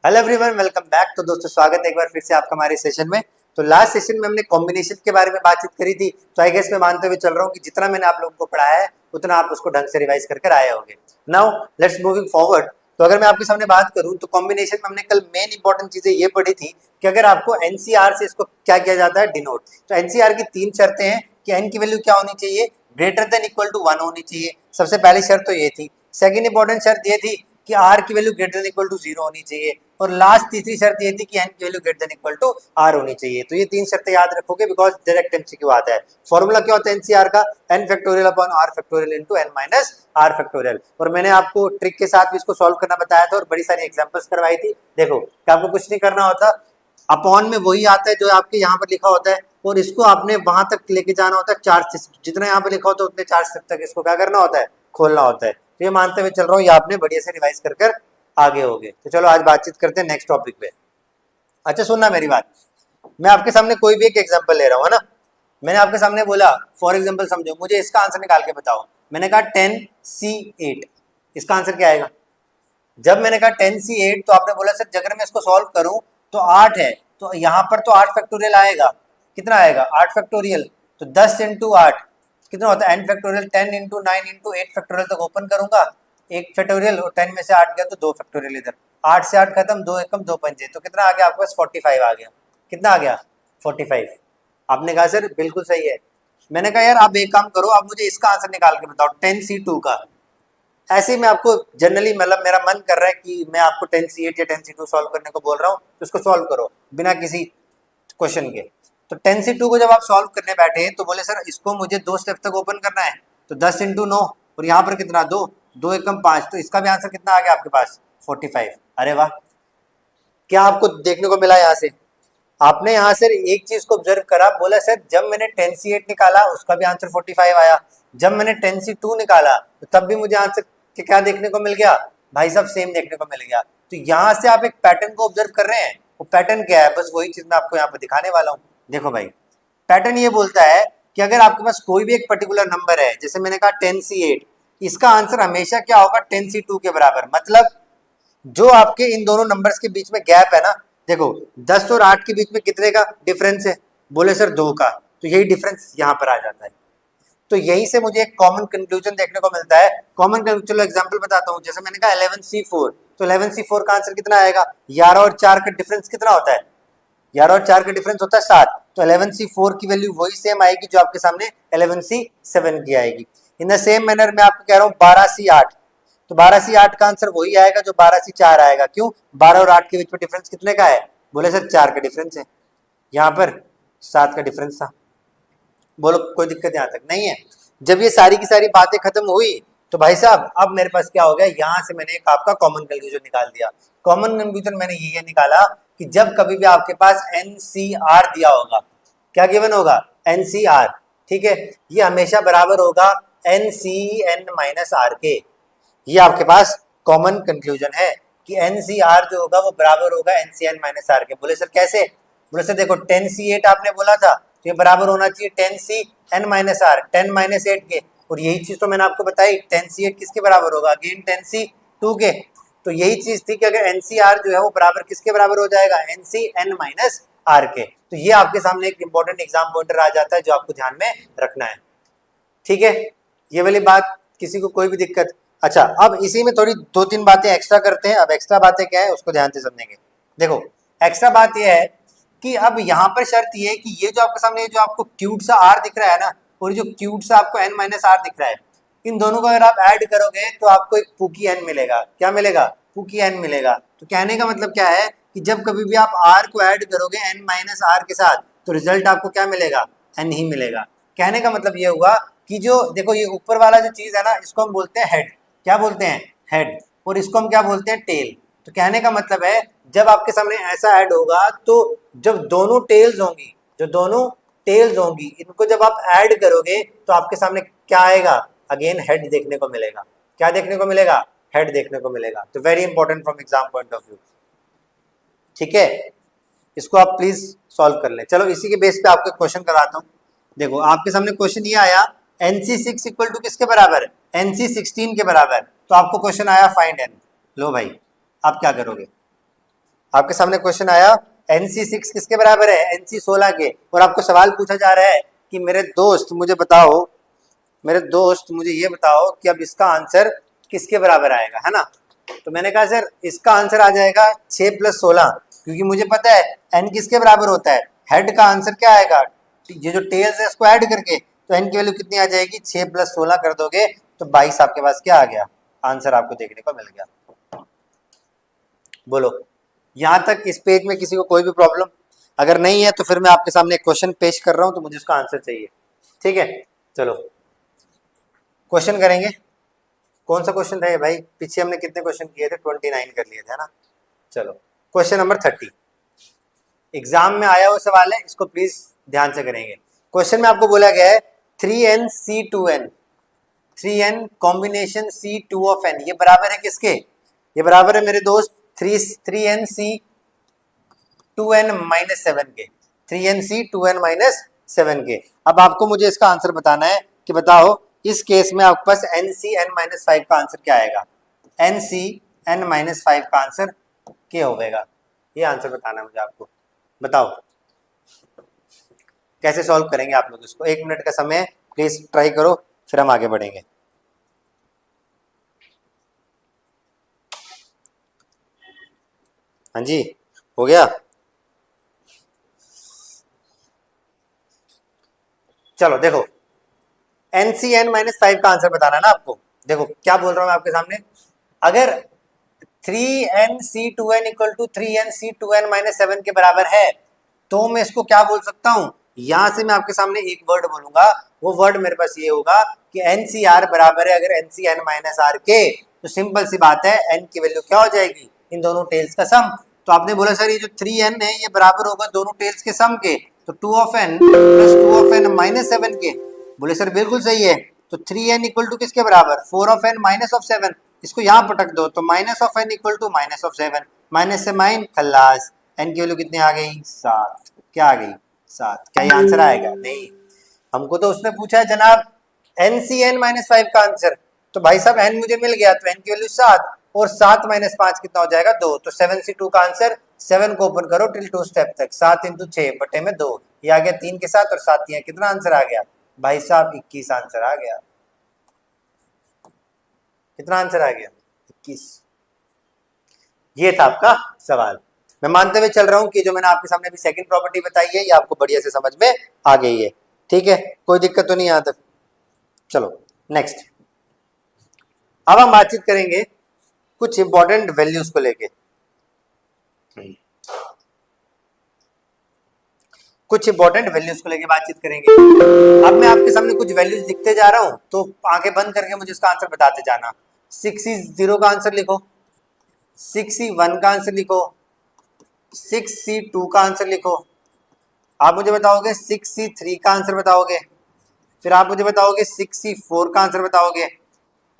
Hello everyone, welcome back. तो दोस्तों स्वागत है एक बार फिर से आपका हमारे सेशन में। तो लास्ट सेशन में हमने कॉम्बिनेशन के बारे में बातचीत करी थी। तो आई गेस मैं मानते हुए चल रहा हूँ कि जितना मैंने आप लोगों को पढ़ाया है उतना आप उसको ढंग से रिवाइज करके आए होंगे। Now let's moving forward. तो अगर मैं आपके सामने बात करूँ तो कॉम्बिनेशन में हमने कल मेन इंपॉर्टेंट चीजें ये पढ़ी थी कि अगर आपको एनसीआर से इसको क्या किया जाता है, डिनोट। तो एनसीआर की 3 शर्तें हैं कि एन की वैल्यू क्या होनी चाहिए, ग्रेटर देन इक्वल टू 1 होनी चाहिए। सबसे पहली शर्त तो ये थी। सेकेंड इंपॉर्टेंट शर्त ये थी कि आर की value greater than equal to 0 होनी चाहिए। और लास्ट तीसरी शर्त ये थी कि एन की value greater than equal to r होनी चाहिए। तो ये 3 शर्तें याद रखोगे बिकॉज डायरेक्ट एमसीक्यू आता है। फॉर्मूला क्या होता है एनसीआर का, n factorial upon r factorial into n minus r factorial. और मैंने आपको ट्रिक के साथ भी इसको सॉल्व करना बताया था और बड़ी सारी एग्जांपल्स करवाई थी। देखो कि आपको कुछ नहीं करना होता, अपॉन में वही आता है जो आपके यहाँ पर लिखा होता है और इसको आपने वहां तक लेके जाना होता है। 4 जितना यहाँ पे लिखा होता है उतने 4 स्टेप तक इसको क्या करना होता है, खोलना होता है। तो ये मानते हुए चल रहा हूँ, ये आपने बढ़िया से रिवाइज कर आगे हो गए। तो चलो आज बातचीत करते हैं नेक्स्ट टॉपिक पे। अच्छा सुनना मेरी बात, मैं आपके सामने कोई भी एक एग्जांपल ले रहा हूँ, है ना। मैंने आपके सामने बोला फॉर एग्जांपल समझो, मुझे इसका आंसर निकाल के बताओ। मैंने कहा 10C8, इसका आंसर क्या आएगा। जब मैंने कहा 10C8 तो आपने बोला सर अगर मैं इसको सॉल्व करूं तो 8 है, तो यहाँ पर तो 8 फैक्टोरियल आएगा। कितना आएगा, 8 फैक्टोरियल। तो 10 इंटू 8 कितना होता है, n factorial. 10 into 9 into 8 factorial तक ओपन करूंगा, 1 फैक्टोरियल, और 10 में से 8 गया तो 2 फैक्टोरियल इधर। 8 से 8 खत्म, 2 एकम 2 पंजे, तो कितना आ गया आपके पास, 45 आ गया। कितना आ गया, 45। आपने कहा सर बिल्कुल सही है। मैंने कहा यार आप एक काम करो, आप मुझे इसका आंसर निकाल के बताओ 10C2 का। ऐसे ही मैं आपको जनरली मतलब मेरा मन कर रहा है कि मैं आपको 10C8 या 10C2 सॉल्व करने को बोल रहा हूँ, तो उसको सॉल्व करो बिना किसी क्वेश्चन के। तो 10C2 को जब आप सॉल्व करने बैठे तो बोले सर इसको मुझे 2 स्टेप तक ओपन करना है, तो 10 इंटू 9 और यहाँ पर कितना 2, 2 एकम 5, तो इसका भी आंसर कितना आ गया आपके पास, 45। अरे वाह, क्या आपको देखने को मिला यहाँ से। आपने यहाँ से एक चीज को ऑब्जर्व करा, बोला सर जब मैंने 10C8 निकाला उसका भी आंसर 45 आया, जब मैंने 10C2 निकाला तो तब भी मुझे आंसर क्या देखने को मिल गया, भाई साहब सेम देखने को मिल गया। तो यहाँ से आप एक पैटर्न को ऑब्जर्व कर रहे हैं। वो पैटर्न क्या है, बस वही चीज मैं आपको यहाँ पे दिखाने वाला हूँ। देखो भाई, पैटर्न ये बोलता है कि अगर आपके पास कोई भी एक पर्टिकुलर नंबर है, जैसे मैंने कहा 10C8, इसका आंसर हमेशा क्या होगा, 10C2 के बराबर। मतलब जो आपके इन दोनों नंबर्स के बीच में गैप है ना, देखो 10 और 8 के बीच में कितने का डिफरेंस है, बोले सर 2 का, तो यही डिफरेंस यहाँ पर आ जाता है। तो यही से मुझे एक कॉमन कंक्लूजन देखने को मिलता है। कॉमन, चलो एग्जांपल बताता हूँ। जैसे मैंने कहा 11C4, तो 11C4 का आंसर कितना आएगा, 11 और 4 का डिफरेंस कितना होता है, 11 और 4 का डिफरेंस होता है 7। तो 11C4 की वैल्यू वही सेम आएगी जो आपके सामने 11C7 की आएगी। इन द सेम मैनर मैं आपको कह रहा हूँ 12C8, तो 12C8 का आंसर वही आएगा जो 12C4 आएगा। क्यों, 12 और 8 के बीच में डिफरेंस कितने का है, बोले सर 4 का डिफरेंस है, यहाँ पर 7 का डिफरेंस था। बोलो कोई दिक्कत यहाँ तक नहीं है। जब ये सारी की सारी बातें खत्म हुई तो भाई साहब अब मेरे पास क्या हो गया, यहाँ से मैंने एक आपका कॉमन कंक्लूजन निकाल दिया। कॉमन कंक्लूजन मैंने ये निकाला कि जब कभी भी आपके पास एनसीआर दिया होगा, क्या गिवन होगा, एनसीआर, ठीक है, ये हमेशा बराबर होगा एनसीएन माइनस आर के। ये आपके पास कॉमन कंक्लूजन है कि एनसीआर जो होगा वो बराबर होगा एनसीएन माइनस आर के। बोले सर कैसे, बोले सर देखो 10C8 आपने बोला था तो ये बराबर होना चाहिए 10CN माइनस आर, 10 माइनस 8 के। और यही चीज तो मैंने आपको बताई, 10C8 किसके बराबर होगा, अगेन 10C2 के। तो यही चीज थी कि अगर एनसीआर जो है वो बराबर किसके बराबर हो जाएगा, एनसीएन माइनस आर के। तो ये आपके सामने एक इंपॉर्टेंट एग्जाम पॉइंटर आ जाता है जो आपको ध्यान में रखना है, ठीक है। ये वाली बात किसी को कोई भी दिक्कत। अच्छा अब इसी में थोड़ी 2-3 बातें एक्स्ट्रा करते हैं। अब एक्स्ट्रा बातें क्या है उसको ध्यान से समझेंगे। देखो एक्स्ट्रा बात यह है कि अब यहाँ पर शर्त ये है कि ये जो आपके सामने जो आपको क्यूट सा आर दिख रहा है ना, और जो क्यूट सा आपको एन माइनस आर दिख रहा है, इन दोनों को अगर आप ऐड करोगे तो आपको एक पुकी एन मिलेगा। क्या मिलेगा, पुकी एन मिलेगा। तो कहने का मतलब क्या है कि जब कभी भी आप आर को ऐड करोगे एन माइनस आर के साथ तो रिजल्ट आपको क्या मिलेगा, एन ही मिलेगा। कहने का मतलब ये हुआ कि जो देखो ये ऊपर वाला जो चीज है ना, इसको हम बोलते हैं हेड। क्या बोलते हैं, हेड। और इसको हम क्या बोलते हैं, टेल। तो कहने का मतलब है जब आपके सामने ऐसा ऐड होगा तो जब दोनों टेल्स होंगी, जो दोनों टेल्स होंगी, इनको जब आप ऐड करोगे तो आपके सामने क्या आएगा, अगेन हेड देखने को मिलेगा। क्या देखने को मिलेगा, हेड देखने को मिलेगा। तो very important from exam point of view, ठीक है। इसको आप प्लीज सॉल्व कर लें। चलो इसी के बेस पे आपको क्वेश्चन कराता हूँ। देखो आपके सामने क्वेश्चन ये आया, NC6 इक्वल टू किसके बराबर है, NC16 के बराबर। तो आपको क्वेश्चन आया फाइंड एन। लो भाई आप क्या करोगे, आपके सामने क्वेश्चन आया NC6 किसके बराबर है, NC16 के, और आपको सवाल पूछा जा रहा है कि मेरे दोस्त मुझे ये बताओ कि अब इसका आंसर किसके बराबर आएगा, है ना। तो मैंने कहा सर इसका आंसर आ जाएगा 6 + 16, क्योंकि मुझे पता है n किसके बराबर होता है, हेड का आंसर क्या आएगा, ये जो टेल्स है इसको ऐड करके, तो n की वैल्यू कितनी आ जाएगी, 6 + 16 कर दोगे तो 22 आपके पास क्या आ गया, आंसर आपको देखने को मिल गया। बोलो यहां तक इस पेज में किसी को कोई भी प्रॉब्लम? अगर नहीं है तो फिर मैं आपके सामने एक क्वेश्चन पेश कर रहा हूं, तो मुझे उसका आंसर चाहिए, ठीक है। चलो क्वेश्चन करेंगे। कौन सा क्वेश्चन था ये भाई, पीछे हमने कितने क्वेश्चन किए थे, 29 कर लिए थे ना। चलो क्वेश्चन नंबर 30, एग्जाम में आया हुआ सवाल है, इसको प्लीज ध्यान से करेंगे। क्वेश्चन में आपको बोला गया है 3NC2N, 3N combination C2 of N, ये बराबर है किसके, ये बराबर है मेरे दोस्त 3NC2N-7 के, 3NC2N-7 के। अब आपको मुझे इसका आंसर बताना है कि बताओ इस केस में आपके पास NCN-5 का आंसर क्या आएगा, NCN-5 का आंसर क्या होगा, ये आंसर बताना है मुझे आपको। बताओ कैसे सॉल्व करेंगे आप लोग इसको, 1 मिनट का समय प्लीज ट्राई करो, फिर हम आगे बढ़ेंगे। हाँ जी हो गया। चलो देखो NCN-5 का आंसर बताना है ना आपको। देखो क्या बोल रहा हूं मैं आपके सामने, अगर 3NC2N = 3NC2N-7 के बराबर है तो मैं इसको क्या बोल सकता हूं, यहां से मैं आपके सामने एक वर्ड बोलूंगा, वो वर्ड मेरे पास ये होगा कि NCR बराबर है अगर NCN-R के, तो सिंपल सी बात है n की वैल्यू क्या हो जाएगी, इन दोनों टेल्स का सम। तो आपने बोला सर ये जो 3n है ये बराबर होगा दोनों टेल्स के सम के, तो 2 of n + 2 of n-7 के। बोले सर बिल्कुल सही है, तो 3n = किसके बराबर, 4 of n - 7, इसको यहाँ पटक दो तो -of n = -7, माइनस से माइन खल्लास, n की वैल्यू कितनी आ गई, 7, क्या आ गई, 7। क्या ये आंसर आएगा, नहीं, हमको तो उसने पूछा है जनाब NCN-5 का आंसर, तो भाई साहब n मुझे मिल गया, तो n की वैल्यू 7 और 7 - 5 कितना हो जाएगा, 2, तो 7C2 का आंसर, 7 को ओपन करो टिल 2 स्टेप तक, 7 × 6/2, ये आ गया 3 के साथ और 7 यहाँ, कितना आंसर आ गया भाई साहब, 21 आंसर आ गया। कितना आंसर आ गया, 21। ये था आपका सवाल। मैं मानते हुए चल रहा हूं कि जो मैंने आपके सामने अभी सेकंड प्रॉपर्टी बताई है ये आपको बढ़िया से समझ में आ गई है, ठीक है, कोई दिक्कत तो नहीं यहां तक। चलो नेक्स्ट, अब हम बातचीत करेंगे कुछ इंपॉर्टेंट वैल्यूज को लेके, कुछ इंपॉर्टेंट वैल्यूज को लेके बातचीत करेंगे। अब मैं आपके सामने कुछ वैल्यूज लिखते जा रहा हूं, तो आंखें बंद करके मुझे इसका आंसर बताते जाना। 6C0 का आंसर लिखो, 6C1 का आंसर लिखो, 6C2 का आंसर लिखो, आप मुझे बताओगे 6C3 का आंसर बताओगे, फिर आप मुझे बताओगे 6C4 का आंसर बताओगे,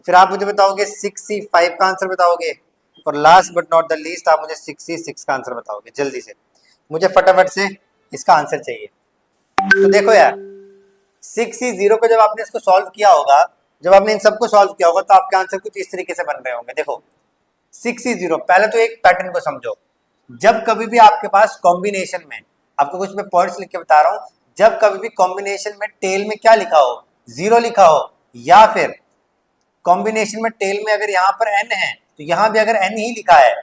फिर आप मुझे बताओगे 6C5 का आंसर बताओगे, और last but not the least आप मुझे 6C6 का आंसर बताओगे। जल्दी से मुझे फटाफट से इसका आंसर चाहिए। तो देखो यार 6C0 को जब आपने इसको सॉल्व किया होगा, जब आपने इन सबको सॉल्व किया होगा तो आपके आंसर कुछ इस तरीके से बन रहे होंगे। देखो 6C0, पहले तो एक पैटर्न को समझो, जब कभी भी आपके पास कॉम्बिनेशन में, आपको कुछ मैं पॉइंट्स लिख के बता रहा हूं, जब कभी भी कॉम्बिनेशन में टेल में क्या लिखा हो, 0 लिखा हो, या फिर कॉम्बिनेशन में टेल में अगर यहाँ पर n है तो यहाँ भी अगर n ही लिखा है,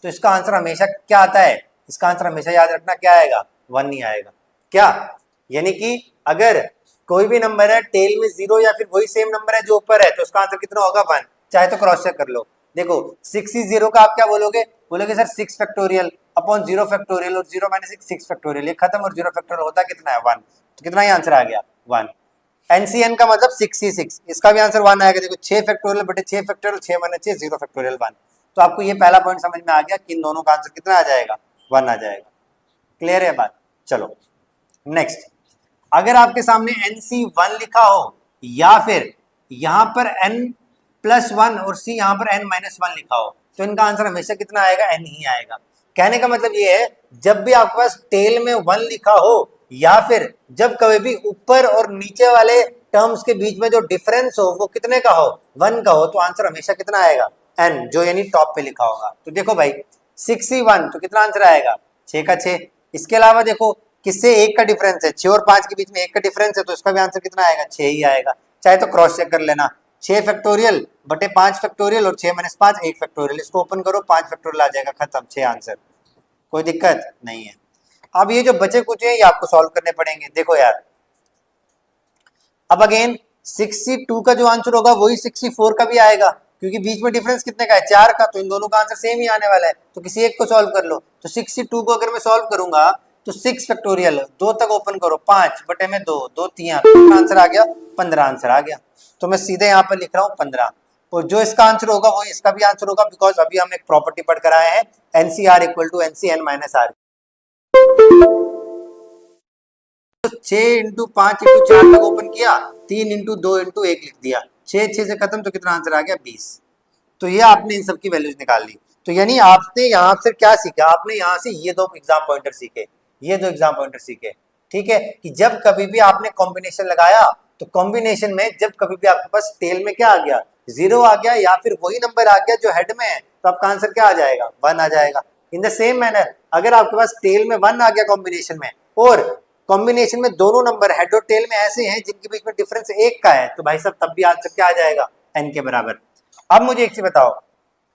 तो इसका आंसर हमेशा क्या आता है, इसका आंसर हमेशा याद रखना क्या आएगा, 1 ही आएगा। क्या, यानी कि अगर कोई भी नंबर है टेल में 0 या फिर वही सेम नंबर है जो ऊपर है, तो उसका आंसर कितना होगा, 1, चाहे तो क्रॉस चेक कर लो। देखो 6C0 का आप क्या बोलोगे, बोलोगे सर 6 फैक्टोरियल अपॉन 0 फैक्टोरियल, और 0 - 6 फैक्टोरियल, ये खत्म, और 0 फैक्टोरियल होता कितना है, 1, तो कितना ही आंसर आ गया, 1। NCN का मतलब 6C6, इसका भी आंसर 1 आएगा। देखो 6 फैक्टोरियल बटे 6 फैक्टोरियल, 6 - 6 0 फैक्टोरियल 1, तो आपको ये पहला पॉइंट समझ में आ गया कि इन दोनों का आंसर कितना आ जाएगा, 1 आ जाएगा। क्लियर है बात। चलो नेक्स्ट, अगर आपके सामने NC1 लिखा हो या फिर यहाँ पर n+1 और C यहाँ पर n-1 लिखा हो, तो इनका आंसर हमेशा कितना आएगा, n ही आएगा। कहने का मतलब ये है जब भी आपके पास टेल में 1 लिखा हो, या फिर जब कभी भी ऊपर और नीचे वाले टर्म्स के बीच में जो डिफरेंस हो वो कितने का हो, 1 का हो, तो आंसर हमेशा कितना आएगा, n, जो यानी टॉप पे लिखा होगा। तो देखो भाई 61 तो कितना आंसर आएगा 6 का 6। इसके अलावा देखो किससे 1 का डिफरेंस है, 6 और 5 के बीच में 1 का डिफरेंस है तो इसका भी आंसर कितना आएगा 6 ही आएगा। चाहे तो क्रॉस चेक कर लेना, 6 फैक्टोरियल बटे 5 फैक्टोरियल और 6 माइनस 5 1 फैक्टोरियल, इसको ओपन करो 5 फैक्टोरियल आ जाएगा, खत्म 6 आंसर, कोई दिक्कत नहीं है। अब ये जो बचे कुछ है ये आपको सॉल्व करने पड़ेंगे। देखो यार अब अगेन 62 का जो आंसर होगा वही 64 का भी आएगा, क्योंकि बीच में डिफरेंस कितने का है 4 का, तो इन दोनों का आंसर सेम ही आने वाला है, तो किसी एक को सॉल्व कर लो। तो 62 को अगर मैं सॉल्व करूंगा तो 6 फैक्टोरियल 2 तक ओपन करो 5 बटे में 2 2 3 कितना आंसर आ गया 15 आंसर आ गया। तो मैं सीधे यहाँ पर लिख रहा हूँ 15, और जो इसका आंसर होगा वो इसका भी आंसर होगा, बिकॉज अभी हम एक प्रॉपर्टी पढ़ कर आए हैं nCr equal to nCn minus r. 6 into 5 into 4 तक ओपन किया, 3 इंटू 2 इंटू 1 लिख दिया, 6 6 से खत्म, तो कितना आंसर आ गया 20। तो ये आपने इन सब की वैल्यूज निकाल ली। तो यानी आपने यहाँ से क्या सीखा, आपने यहाँ से ये दो एग्जाम पॉइंटर सीखे, ये दो एग्जाम पॉइंटर सीखे, ठीक है, कि जब कभी भी आपने कॉम्बिनेशन लगाया तो कॉम्बिनेशन में जब कभी भी आपके पास टेल में क्या आ गया 0 आ गया या फिर वही नंबर आ गया जो हेड में है, तो आपका आंसर क्या आ जाएगा 1 आ जाएगा। इन द सेम मैनर अगर आपके पास टेल में 1 आ गया कॉम्बिनेशन में, और कॉम्बिनेशन में दोनों नंबर हेड और टेल में ऐसे हैं जिनके बीच में डिफरेंस 1 का है, तो भाई साहब तब भी आंसर क्या आ जाएगा n के बराबर। अब मुझे एक चीज बताओ,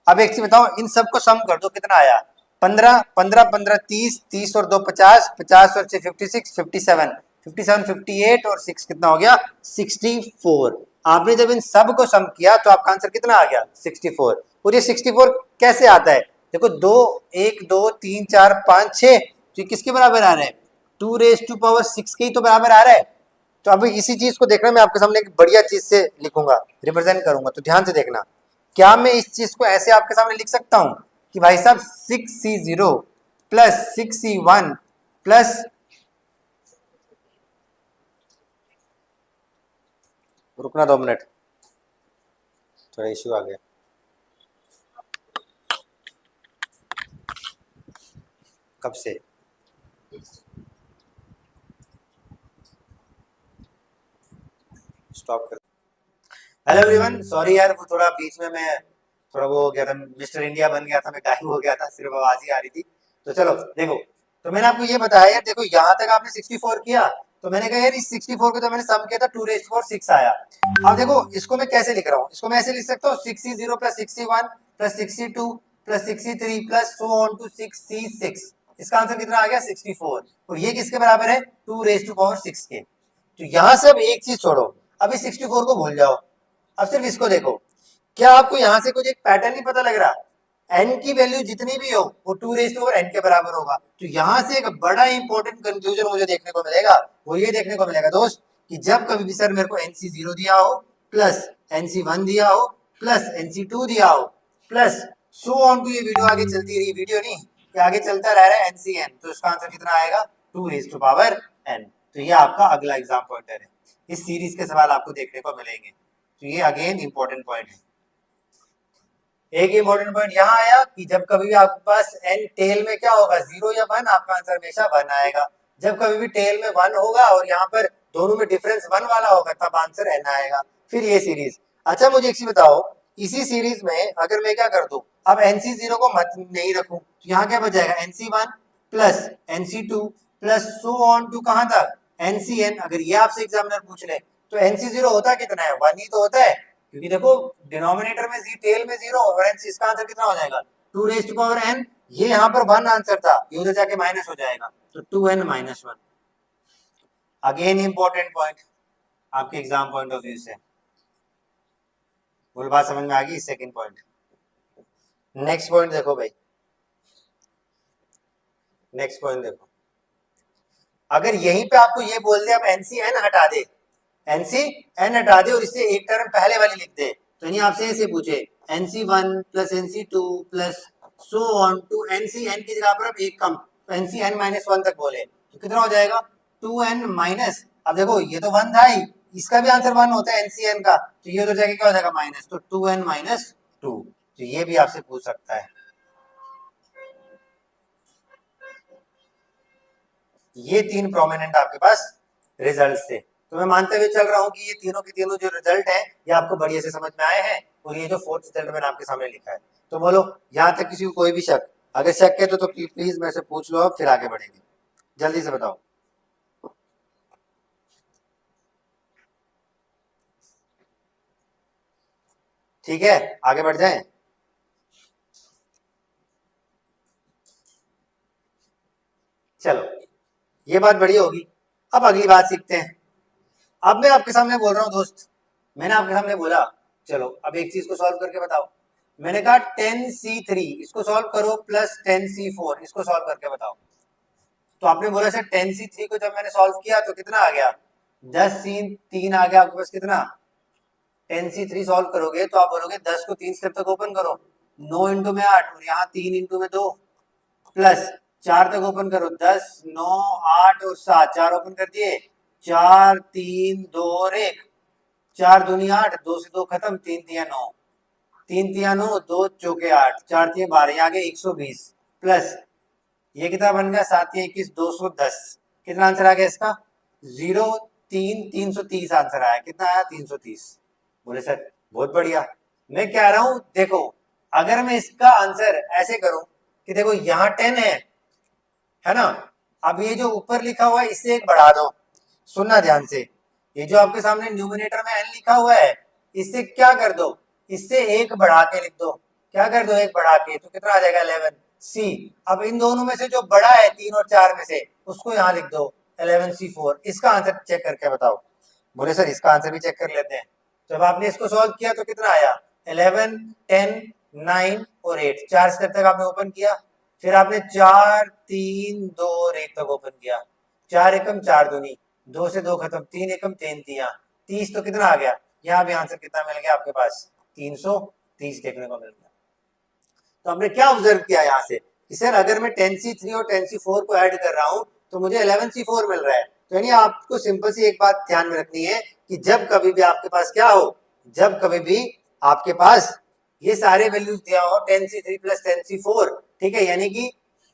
अब एक चीज बताओ, इन सबको सम कर दो कितना आया 15 15 15 30 30 और 2 50 50 और 6 56 57 57 58 और 6 कितना हो गया 64। आपने जब इन सब को सम किया तो आपका आंसर कितना आ गया 64। और ये 64 कैसे आता है, देखो 2 1 2 3 4 5 6 तो किसके बराबर आ रहा है 2 रेज़ टू पावर 6 के ही तो बराबर आ रहा है। तो अब इसी चीज को देखना, मैं आपके सामने एक बढ़िया चीज से लिखूंगा, रिप्रेजेंट करूंगा, तो ध्यान से देखना। क्या मैं इस चीज को ऐसे आपके सामने लिख सकता हूं कि भाई साहब 6C0 प्लस 6C1 प्लस रुकना 2 मिनट, थोड़ा इश्यू आ गया। कब से स्टॉप कर। हेलो एवरीवन, सॉरी यार वो थोड़ा बीच में मैं थोड़ा वो हो गया था, मिस्टर इंडिया बन गया था, मैं गायब हो गया था, सिर्फ आवाज ही आ रही थी। तो चलो देखो, तो मैंने आपको ये बताया यार, देखो यहाँ तक आपने 64 किया, तो मैंने कहा यार इस 64 को तो मैंने सम किया था 2 रेज़ टू पावर 6 आया। अब देखो इसको मैं कैसे लिख रहा हूँ, इसको मैं ऐसे लिख सकता हूँ 6C0 plus 6C1 plus 6C2 plus 6C3 plus so on to 6C6। इसका आंसर कितना आ गया 64, और ये किसके बराबर है 2 रेज़ टू पावर 6 के। तो यहाँ से अब एक चीज छोड़ो, अभी 64 को भूल जाओ, अब सिर्फ इसको देखो। क्या आपको यहाँ से कुछ एक पैटर्न नहीं पता लग रहा, n की वैल्यू जितनी भी हो वो 2 रेज़ टू पावर n के बराबर होगा। तो यहाँ से एक बड़ा इंपॉर्टेंट कंक्लूजन मुझे देखने को मिलेगा, वो ये देखने को मिलेगा दोस्त कि जब कभी भी सर मेरे को NC0 दिया हो प्लस NC1 दिया हो प्लस NC2 दिया हो प्लस सो ऑन टू, ये वीडियो आगे चलती रही, वीडियो नहीं कि आगे चलता रह रहा है NCN, तो इसका आंसर कितना आएगा 2 रेज़ टू पावर n। तो ये आपका अगला एग्जाम पॉइंटर है, इस सीरीज के सवाल आपको देखने को मिलेंगे। तो ये अगेन इंपॉर्टेंट पॉइंट है। एक इंपॉर्टेंट पॉइंट यहाँ आया कि जब कभी भी आपके पास n टेल में क्या होगा 0 या 1, आपका आंसर हमेशा 1 आएगा। जब कभी भी टेल में 1 होगा और यहाँ पर दोनों में डिफरेंस 1 वाला होगा तब आंसर n आएगा। फिर ये सीरीज, अच्छा मुझे एक चीज बताओ, इसी सीरीज में अगर मैं क्या कर दूं, अब NC0 को मत नहीं रखूं तो यहाँ क्या बच जाएगा NC1 plus NC2 plus so on to कहां तक NCN। अगर ये आपसे एग्जामिनर पूछ ले तो NC0 होता कितना है 1 ही तो होता है, क्योंकि देखो डिनोमिनेटर में टेल में 0 और n, इसका आंसर कितना हो जाएगा 2 रेज़ टू पावर n। ये यहाँ पर 1 आंसर था, ये उधर जाके माइनस हो जाएगा, तो 2n minus 1। Again important point आपके एग्जाम पॉइंट ऑफ व्यू से, बोल बात समझ में आ गई। सेकंड पॉइंट, नेक्स्ट पॉइंट देखो भाई, नेक्स्ट पॉइंट देखो, अगर यहीं पे आपको ये बोल दे अब NCN हटा दे, NCN हटा दे और इससे एक टर्म पहले वाली लिख दे, तो नहीं आपसे ऐसे पूछे NC1 plus NC2 plus so on to NCN की जगह पर अब एक कम, तो NCN माइनस 1 तक बोले, तो कितना हो जाएगा 2n माइनस, अब देखो ये तो 1 था ही, इसका भी आंसर 1 होता है NCN का, तो ये उधर जाके क्या हो जाएगा माइनस, तो 2n माइनस 2। तो ये भी आपसे पूछ सकता है। ये 3 प्रोमिनेंट आपके पास रिजल्ट थे, तो मैं मानते हुए चल रहा हूं कि ये तीनों के तीनों जो रिजल्ट हैं ये आपको बढ़िया से समझ में आए हैं, और ये जो फोर्थ रिजल्ट मैंने आपके सामने लिखा है, तो बोलो यहाँ तक किसी को कोई भी शक, अगर शक है तो प्लीज मेरे से पूछ लो, अब फिर आगे बढ़ेंगे। जल्दी से बताओ। ठीक है, आगे बढ़ जाएं। चलो, ये बात बढ़िया होगी। अब अगली बात सीखते हैं। अब मैं आपके सामने बोल रहा हूँ दोस्त, मैंने आपके सामने बोला चलो अब एक चीज को सॉल्व करके बताओ। मैंने कहा 10C3 इसको सॉल्व करो प्लस 10C4 इसको सॉल्व करके बताओ। तो आपने बोला सर 10C3 को जब मैंने सॉल्व किया तो कितना आ गया, 10C3 आ गया आपके पास कितना, 10C3 सॉल्व करोगे तो आप बोलोगे 10 को 3 स्टेप तक ओपन करो, 9 इंटू में 8 और यहाँ 3 इंटू में 2 प्लस 4 तक ओपन करो, 10 9 8 और 7 4 ओपन कर दिए, 4 3 2 और 1, 4 दूनी 8, 2 से 2 खत्म, 3 तिया 9, 3 तिया 9, 2 चौके 8, 4 तिया 12, आगे 120 प्लस ये कितना बन गया, 7 तिया 21, 210। कितना आंसर आ गया इसका, 330 आंसर आया। कितना आया, 330। बोले सर बहुत बढ़िया। मैं कह रहा हूं देखो, अगर मैं इसका आंसर ऐसे करूं कि देखो यहाँ 10 है ना, अब ये जो ऊपर लिखा हुआ है इससे एक बढ़ा दो, सुनना ध्यान से, ये जो आपके सामने न्यूमिनेटर में n लिखा हुआ है इससे क्या कर दो, इससे एक बढ़ा के लिख दो। क्या कर दो, एक बढ़ा के, तो कितना आ जाएगा 11C। अब इन दोनों में से जो बड़ा है 3 और 4 में से उसको यहाँ लिख दो 11C4। इसका आंसर चेक करके बताओ। बोले सर इसका आंसर भी चेक कर लेते हैं। जब आपने इसको सॉल्व किया तो कितना आया, 11 10 9 और 8, 4 स्टेप तक आपने ओपन किया, फिर आपने 4 3 2 और 1 तक ओपन किया, 4 एकम 4 दूनी, 2 से 2 खत्म, 3 एकम 3 तिया 30, तो कितना आ गया, यहाँ भी आंसर कितना मिल गया आपके पास, 330 देखने को मिल गया। तो हमने क्या ऑब्जर्व किया यहाँ से कि सर अगर मैं 10C3 और 10C4 को ऐड कर रहा हूँ तो मुझे 11C4 मिल रहा है। तो यानी आपको सिंपल सी एक बात ध्यान में रखनी है कि जब कभी भी आपके पास क्या हो, जब कभी भी आपके पास ये सारे वैल्यूज दिया हो 10C3 प्लस 10C4, ठीक है, यानी कि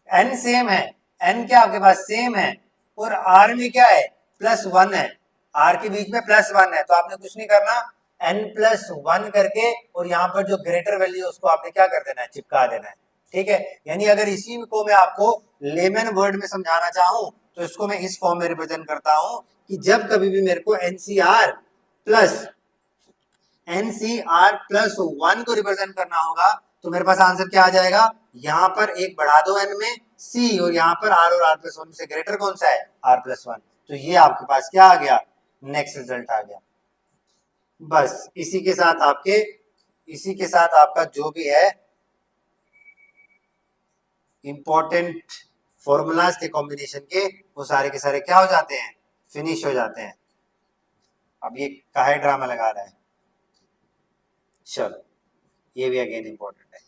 n सेम है, n क्या आपके पास सेम है और r में क्या है, +1 है, r के बीच में +1 है, तो आपने कुछ नहीं करना, n+1 करके और यहाँ पर जो ग्रेटर वैल्यू उसको आपने क्या कर देना है, चिपका देना है। ठीक है, यानी अगर इसी को मैं आपको लेमन वर्ड में समझाना चाहूं तो इसको मैं इस फॉर्म में रिप्रेजेंट करता हूं कि जब कभी भी मेरे को NCR+1 को रिप्रेजेंट करना होगा तो मेरे पास आंसर क्या आ जाएगा, यहाँ पर एक बढ़ा दो n में C और यहाँ पर R और R+1 से ग्रेटर कौन सा है, R+1। तो ये आपके पास क्या आ गया, नेक्स्ट रिजल्ट आ गया। बस इसी के साथ आपका जो भी है इंपॉर्टेंट फॉर्मूलाज थे कॉम्बिनेशन के, वो सारे के सारे क्या हो जाते हैं, फिनिश हो जाते हैं। अब ये काहे ड्रामा लगा रहा है, चलो ये भी अगेन इंपॉर्टेंट है।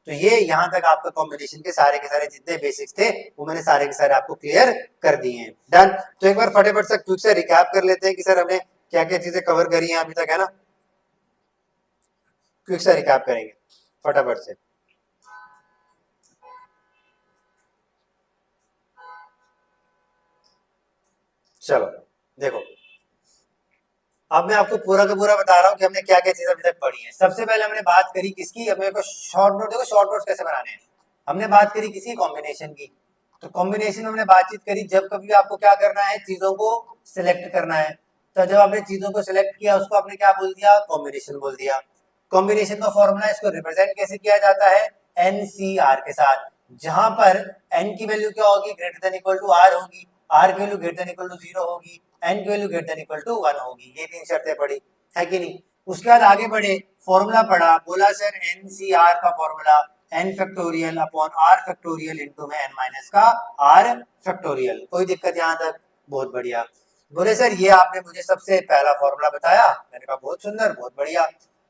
तो ये यहाँ तक आपका कॉम्बिनेशन के सारे जितने बेसिक्स थे वो मैंने सारे के सारे आपको क्लियर कर दिए हैं। डन। तो एक बार फटाफट से क्विक से रिकैप कर लेते हैं कि सर हमने क्या क्या चीजें कवर करी हैं अभी तक, है ना। क्विक से रिकैप करेंगे फटाफट से। चलो देखो, अब मैं आपको पूरा का पूरा बता रहा हूँ कि हमने क्या क्या चीज अभी तक पढ़ी है। सबसे पहले हमने बात करी किसकी, अब मेरे को शॉर्ट नोट देखो, शॉर्ट नोट्स कैसे बनाने हैं। हमने बात करी किसी कॉम्बिनेशन की, तो कॉम्बिनेशन में हमने बातचीत करी जब कभी आपको क्या करना है, चीजों को सिलेक्ट करना है। तो जब आपने चीजों को सिलेक्ट किया उसको आपने क्या बोल दिया, कॉम्बिनेशन बोल दिया। कॉम्बिनेशन का फॉर्मूला, इसको रिप्रेजेंट कैसे किया जाता है, NCR के साथ, जहां पर n की वैल्यू क्या होगी, greater than equal to r होगी, r की value greater than equal to 0 होगी, n की value greater than equal to 1 होगी। ये 3 शर्तें पड़ी है कि नहीं। उसके बाद आगे बढ़े, फॉर्मूला पढ़ा, बोला सर NCR का formula n factorial upon r factorial into में n माइनस का r फैक्टोरियल। कोई दिक्कत यहाँ तक, बहुत बढ़िया। बोले सर ये आपने मुझे सबसे पहला फॉर्मूला बताया, मैंने कहा बहुत सुंदर बहुत बढ़िया।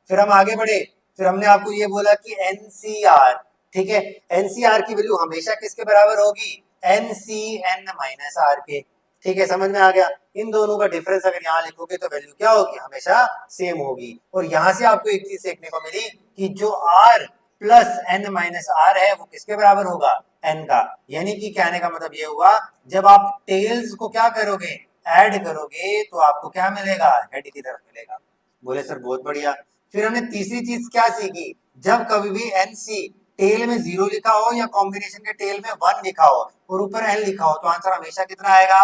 फिर हम आगे बढ़े, फिर हमने आपको ये बोला कि NCR, ठीक है, NCR की वैल्यू हमेशा किसके बराबर होगी, NCN माइनस R के। ठीक है, समझ में आ गया। इन दोनों का डिफरेंस अगर यहाँ लिखोगे तो वैल्यू क्या होगी, हमेशा सेम होगी। और यहाँ से आपको एक चीज सीखने को मिली कि जो R plus n minus R है वो किसके बराबर होगा, n का। यानी कि कहने का मतलब ये हुआ, जब आप टेल्स को क्या करोगे, ऐड करोगे तो आपको क्या मिलेगा, हेड की तरफ मिलेगा। बोले सर बहुत बढ़िया। फिर हमने तीसरी चीज क्या सीखी, जब कभी भी NC टेल में 0 लिखा हो या कॉम्बिनेशन के टेल में 1 लिखा हो और ऊपर n लिखा हो तो आंसर हमेशा कितना आएगा?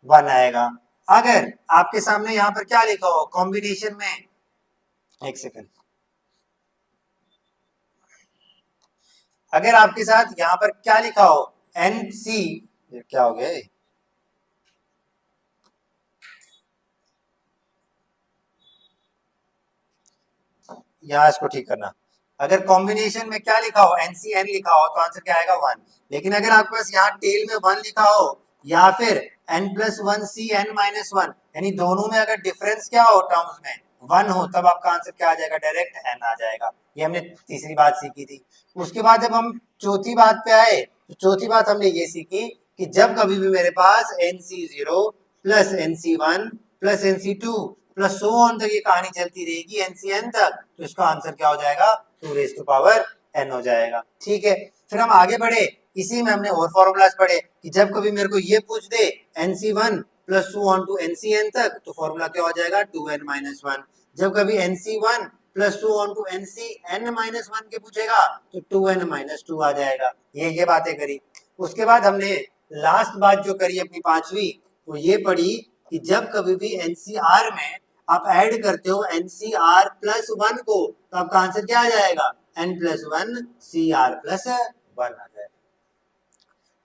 1 आएगा। अगर आपके सामने यहाँ पर क्या लिखा हो कॉम्बिनेशन में, एक सेकंड, अगर आपके साथ यहाँ पर क्या लिखा हो NC, क्या हो गया यहाँ, इसको ठीक करना। अगर कॉम्बिनेशन में क्या लिखा हो NCN लिखा हो तो आंसर क्या आएगा? 1। लेकिन अगर आपके पास यहाँ टेल में 1 लिखा हो या फिर n+1 यानी दोनों में अगर डिफरेंस क्या हो टर्म्स में 1 हो तब आपका आंसर क्या आ जाएगा? डायरेक्ट n आ जाएगा। ये हमने तीसरी बात सीखी थी। उसके बाद जब हम चौथी बात पे आए तो चौथी बात हमने ये सीखी कि जब कभी भी मेरे पास NC0 plus NC1 plus NC2 plus so on तक ये कहानी चलती रहेगी NCN तक, तो इसका आंसर क्या हो जाएगा? 2n हो जाएगा। ठीक है, फिर हम आगे बढ़े, इसी में हमने और फॉर्मूलाज पढ़े कि जब कभी मेरे को ये पूछ दे NC1 plus so on to NCN तक तो फॉर्मूला क्या हो जाएगा? 2n-1। जब कभी NC1 plus so on to NCn-1 के पूछेगा तो 2n-2 आ जाएगा। ये बातें करी। उसके बाद हमने लास्ट बात जो करी अपनी पांचवी, वो ये पढ़ी कि जब कभी भी NCR में आप ऐड करते हो NCR+1 को तो आपका आंसर क्या आ जाएगा? n+1 CR+1 आ जाएगा।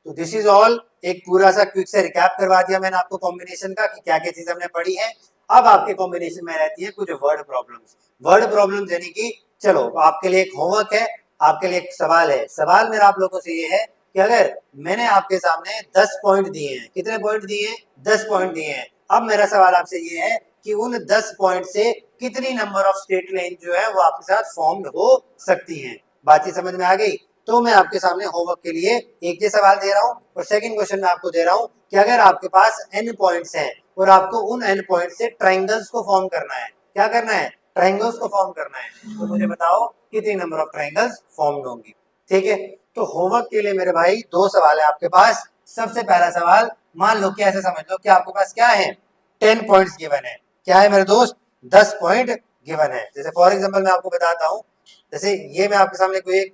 तो दिस इज ऑल, एक पूरा सा क्विक से रिकैप करवा दिया मैंने आपको कॉम्बिनेशन का कि क्या क्या चीज हमने पढ़ी है। अब आपके कॉम्बिनेशन में रहती है कुछ वर्ड प्रॉब्लम्स। वर्ड प्रॉब्लम्स यानी कि चलो आपके लिए एक होमवर्क है, आपके लिए एक सवाल है। सवाल मेरा आप लोगों से ये है कि अगर मैंने आपके सामने 10 पॉइंट दिए हैं, कितने पॉइंट दिए हैं? 10 पॉइंट दिए हैं। अब मेरा सवाल आपसे ये है कि उन 10 पॉइंट से कितनी नंबर ऑफ स्ट्रेट लाइन जो है वो आपके साथ फॉर्म हो सकती हैं। बातचीत समझ में आ गई? तो मैं आपके सामने होमवर्क के लिए एक ये सवाल दे रहा हूँ और सेकंड क्वेश्चन मैं आपको दे रहा हूँ कि अगर आपके पास n पॉइंट्स हैं और आपको उन n पॉइंट से ट्राइंगल्स को फॉर्म करना है, क्या करना है? ट्राइंगल्स को फॉर्म करना है, तो मुझे बताओ कितनी नंबर ऑफ ट्राइंगल्स फॉर्म होंगी। ठीक है, तो होमवर्क के लिए मेरे भाई 2 सवाल है आपके पास। सबसे पहला सवाल, मान लो कि ऐसे समझ लो कि आपके पास क्या है? 10 पॉइंट्स गिवन है। क्या है मेरे दोस्त? 10 पॉइंट गिवन है। जैसे फॉर एग्जाम्पल मैं आपको बताता हूँ, जैसे ये मैं आपके सामने कोई एक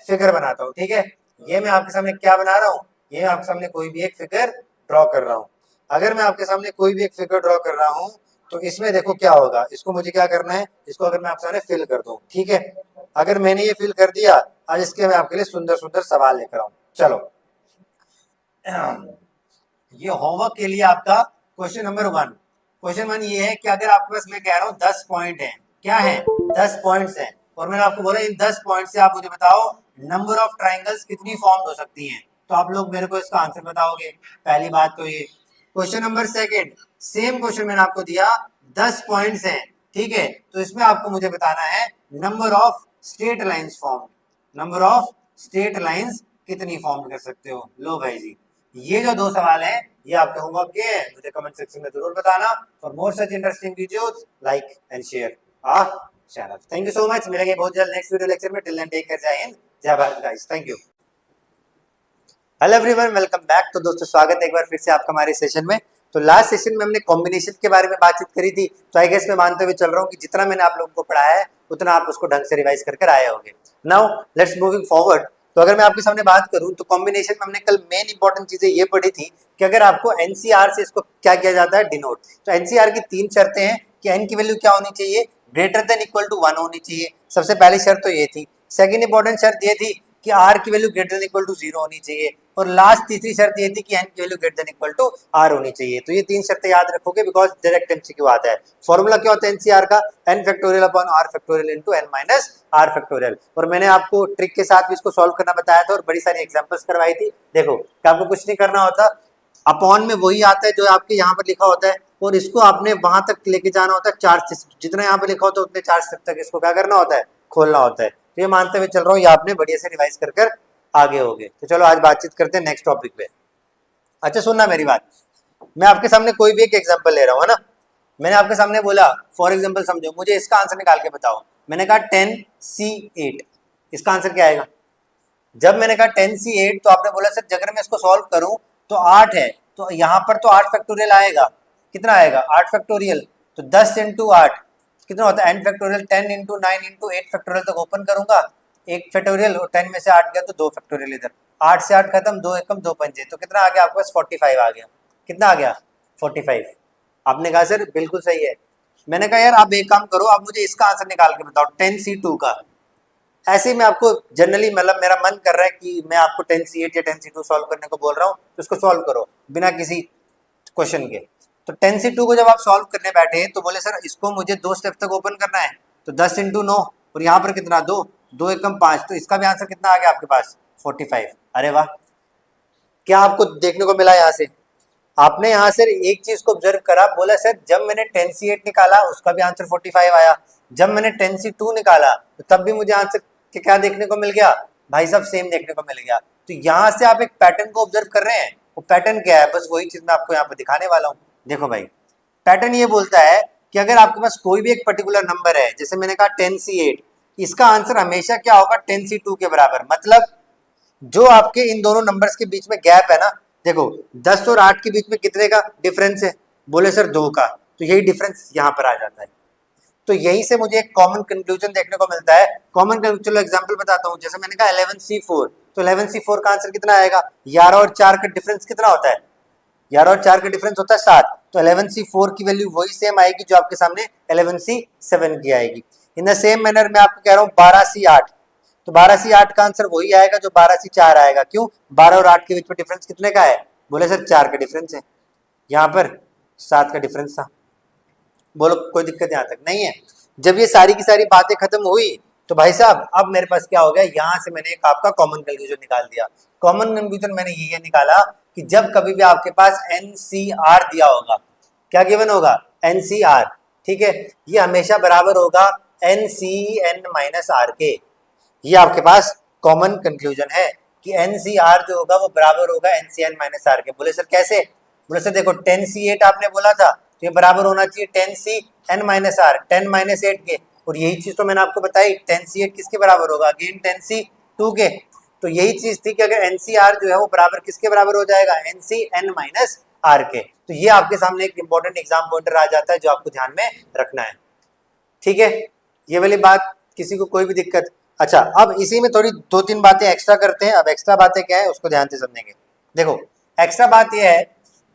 फिगर बनाता हूँ। ठीक है, ये मैं आपके सामने क्या बना रहा हूँ? ये आपके सामने कोई भी एक फिगर ड्रॉ कर रहा हूँ। अगर मैं आपके सामने कोई भी एक फिगर ड्रॉ कर रहा हूँ तो इसमें देखो क्या होगा, इसको मुझे क्या करना है, इसको अगर मैं आपके सामने फिल कर दूं। ठीक है, अगर मैंने ये फिल कर दिया, आज इसके मैं आपके लिए सुंदर सुंदर सवाल लेकर आऊं। चलो, ये होमवर्क के लिए आपका क्वेश्चन नंबर 1। क्वेश्चन 1 ये है कि अगर आपके पास, मैं कह रहा हूँ 10 पॉइंट है, क्या है? 10 पॉइंट्स हैं और मैंने आपको बोला इन 10 पॉइंट से आप मुझे बताओ नंबर ऑफ ट्राइंगल्स कितनी फॉर्म हो सकती हैं। तो आप लोग मेरे को इसका आंसर बताओगे। पहली बात तो ये। Question number second, same question मैंने आपको दिया, 10 पॉइंट्स हैं। ठीक है, तो इसमें आपको मुझे बताना है number of straight lines form, number of straight lines कितनी फॉर्म कर सकते हो। लो भाई जी, ये जो 2 सवाल हैं ये आपके होमवर्क के हैं। मुझे कमेंट सेक्शन में जरूर बताना। For more such interesting videos like and share our channel. Thank you so much. मिलेंगे बहुत जल्द नेक्स्ट वीडियो लेक्चर में। Till then take care, Jai Hind, Jai Bharat guys, thank you. Hello everyone, welcome back. तो दोस्तों स्वागत है एक बार फिर से आपका हमारे सेशन में। तो लास्ट सेशन में हमने कॉम्बिनेशन के बारे में बातचीत करी थी, तो आई गेस मैं मानते हुए चल रहा हूँ कि जितना मैंने आप लोगों को पढ़ाया है उतना आप उसको ढंग से रिवाइज कर आए होंगे। Now let's moving forward. तो अगर मैं आपके सामने बात करूं तो कॉम्बिनेशन में हमने कल मेन इंपॉर्टेंट चीजें ये पढ़ी थी कि अगर आपको एनसीआर से इसको क्या किया जाता है, डिनोट। तो एनसीआर की 3 शर्तें हैं कि एन की वैल्यू क्या होनी चाहिए, ग्रेटर देन इक्वल टू 1 होनी चाहिए। सबसे पहली शर्त तो ये थी। सेकंड इंपॉर्टेंट शर्त ये थी कि आर की value greater than equal to 0 होनी चाहिए। और लास्ट तीसरी शर्त ये थी कि एन की value greater than equal to r होनी चाहिए। तो ये 3 शर्तें याद रखोगे बिकॉज डायरेक्ट एमसीक्यू आता है। फॉर्मूला क्या होता है एनसीआर का? n factorial upon r factorial into n minus r factorial. और मैंने आपको ट्रिक के साथ भी इसको सॉल्व करना बताया था और बड़ी सारी एग्जांपल्स करवाई थी। देखो कि आपको कुछ नहीं करना होता, अपॉन में वही आता है जो आपके यहाँ पर लिखा होता है और इसको आपने वहां तक लेके जाना होता है। 4 जितना यहाँ पे लिखा होता है उतने 4 स्टेप तक इसको क्या करना होता है, खोलना होता है। तो ये मानते हुए चल रहा हूँ, ये आपने बढ़िया से रिवाइज कर आगे हो गए। तो चलो आज बातचीत करते हैं नेक्स्ट टॉपिक पे। अच्छा सुनना मेरी बात, मैं आपके सामने कोई भी एक एग्जांपल ले रहा हूँ, है ना। मैंने आपके सामने बोला फॉर एग्जांपल समझो, मुझे इसका आंसर निकाल के बताओ। मैंने कहा 10C8, इसका आंसर क्या आएगा? जब मैंने कहा 10C8 तो आपने बोला सर अगर मैं इसको सॉल्व करूं तो 8 है, तो यहाँ पर तो 8 फैक्टोरियल आएगा। कितना आएगा? 8 फैक्टोरियल। तो 10 इंटू 8 कितना होता है? n factorial. 10 into 9 into 8 factorial तक ओपन करूंगा, एक फैक्टोरियल और 10 में से 8 गया तो 2 फैक्टोरियल इधर, 8 से 8 खत्म, 2 एकम 2 पंजे, तो कितना आ गया आपके पास 45 आ गया। कितना आ गया 45। आपने कहा सर बिल्कुल सही है। मैंने कहा यार आप एक काम करो, आप मुझे इसका आंसर निकाल के बताओ 10C2 का। ऐसे ही मैं आपको जनरली मतलब मेरा मन कर रहा है कि मैं आपको 10C8 या 10C2 सॉल्व करने को बोल रहा हूँ, तो उसको सॉल्व करो बिना किसी क्वेश्चन के। तो 10C2 को जब आप सॉल्व करने बैठे तो बोले सर इसको मुझे 2 स्टेप तक ओपन करना है, तो 10 × 9 और यहाँ पर कितना 2, 2 एकम 5, तो इसका भी आंसर कितना आ गया आपके पास 45। अरे वाह, क्या आपको देखने को मिला यहाँ से? आपने यहाँ से एक चीज को ऑब्जर्व करा, बोला सर जब मैंने 10C8 निकाला उसका भी आंसर 45 आया, जब मैंने 10C2 निकाला तो तब भी मुझे आंसर क्या देखने को मिल गया भाई साहब, सेम देखने को मिल गया। तो यहाँ से आप एक पैटर्न को ऑब्जर्व कर रहे हैं, वो पैटर्न क्या है, बस वही चीज मैं आपको यहाँ पर दिखाने वाला हूँ। देखो भाई, पैटर्न ये बोलता है कि अगर आपके पास कोई भी एक पर्टिकुलर नंबर है, जैसे मैंने कहा 10C8, इसका आंसर हमेशा क्या होगा 10C2 के बराबर। मतलब जो आपके इन दोनों नंबर्स के बीच में गैप है ना, देखो 10 और 8 के बीच में कितने का डिफरेंस है, बोले सर 2 का, तो यही डिफरेंस यहाँ पर आ जाता है। तो यही से मुझे एक कॉमन कंक्लूजन देखने को मिलता है। कॉमन, चलो एग्जांपल बताता हूँ, जैसे मैंने कहा 11C4, तो 11C4 का आंसर कितना आएगा, 11 और 4 का डिफरेंस कितना होता है, 11 और 4 का डिफरेंस होता है 7, तो 11C4 की वैल्यू वही सेम आएगी जो आपके सामने 11C7 की आएगी। इन द सेम मैनर मैं आपको कह रहा हूँ 12C8, तो 12C8 का आंसर वही आएगा जो 12C4 आएगा। क्यों, 12 और 8 के बीच में डिफरेंस कितने का है, बोले सर 4 का डिफरेंस है, यहाँ पर 7 का डिफरेंस था। बोलो कोई दिक्कत यहाँ तक नहीं है। जब ये सारी की सारी बातें खत्म हुई तो भाई साहब अब मेरे पास क्या हो गया, यहाँ से मैंने एक आपका कॉमन कंक्लूजन निकाल दिया। कॉमन कंक्लूजन मैंने ये निकाला कि जब कभी भी आपके पास NCR दिया होगा, क्या गिवन होगा NCR, ठीक है, ये हमेशा बराबर होगा NCN-R के। ये आपके पास कॉमन कंक्लूजन है कि NCR जो होगा वो बराबर होगा NCN-R के। बोले सर कैसे, बोले सर देखो 10C8 आपने बोला था, तो ये बराबर होना चाहिए 10CN-R, 10 - 8 के, और यही चीज तो मैंने आपको बताई 10C8 किसके बराबर होगा, अगेन 10C2 के। तो यही चीज थी कि अगर NCR जो है वो बराबर किसके बराबर हो जाएगा, NCN-R के। तो ये आपके सामने एक इंपॉर्टेंट एग्जाम पॉइंटर आ जाता है जो आपको ध्यान में रखना है, ठीक है, ये वाली बात, किसी को कोई भी दिक्कत। अच्छा, अब इसी में थोड़ी 2-3 बातें एक्स्ट्रा करते हैं। अब एक्स्ट्रा बातें क्या है उसको ध्यान से समझेंगे। देखो एक्स्ट्रा बात यह है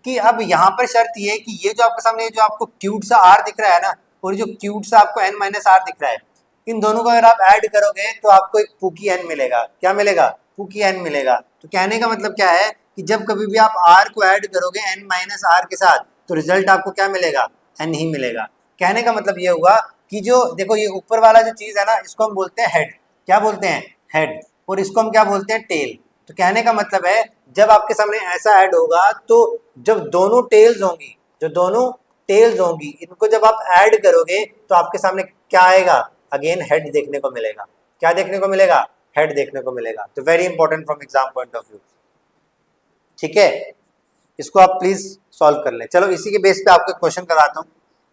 कि अब यहाँ पर शर्त ये है कि ये जो आपके सामने जो आपको क्यूट सा R दिख रहा है ना, और जो क्यूट सा आपको N-R दिख रहा है, इन दोनों को अगर आप ऐड करोगे तो आपको एक पुकी N मिलेगा। क्या मिलेगा, पुकी N मिलेगा। तो कहने का मतलब क्या है कि जब कभी भी आप R को ऐड करोगे N-R के साथ तो रिजल्ट आपको क्या मिलेगा, N ही मिलेगा। कहने का मतलब ये हुआ कि जो देखो ये ऊपर वाला जो चीज है ना, इसको हम बोलते हैं हेड। क्या बोलते हैं, हेड, और इसको हम क्या बोलते हैं, टेल। तो कहने का मतलब है जब आपके सामने ऐसा ऐड होगा तो जब दोनों टेल्स होंगी, जो दोनों टेल्स होंगी, इनको जब आप ऐड करोगे तो आपके सामने क्या आएगा, अगेन हेड देखने को मिलेगा। क्या देखने को मिलेगा, हेड देखने को मिलेगा। तो very important from exam point of view, ठीक है, इसको आप प्लीज सॉल्व कर लें। चलो इसी के बेस पे आपको क्वेश्चन कराता हूँ।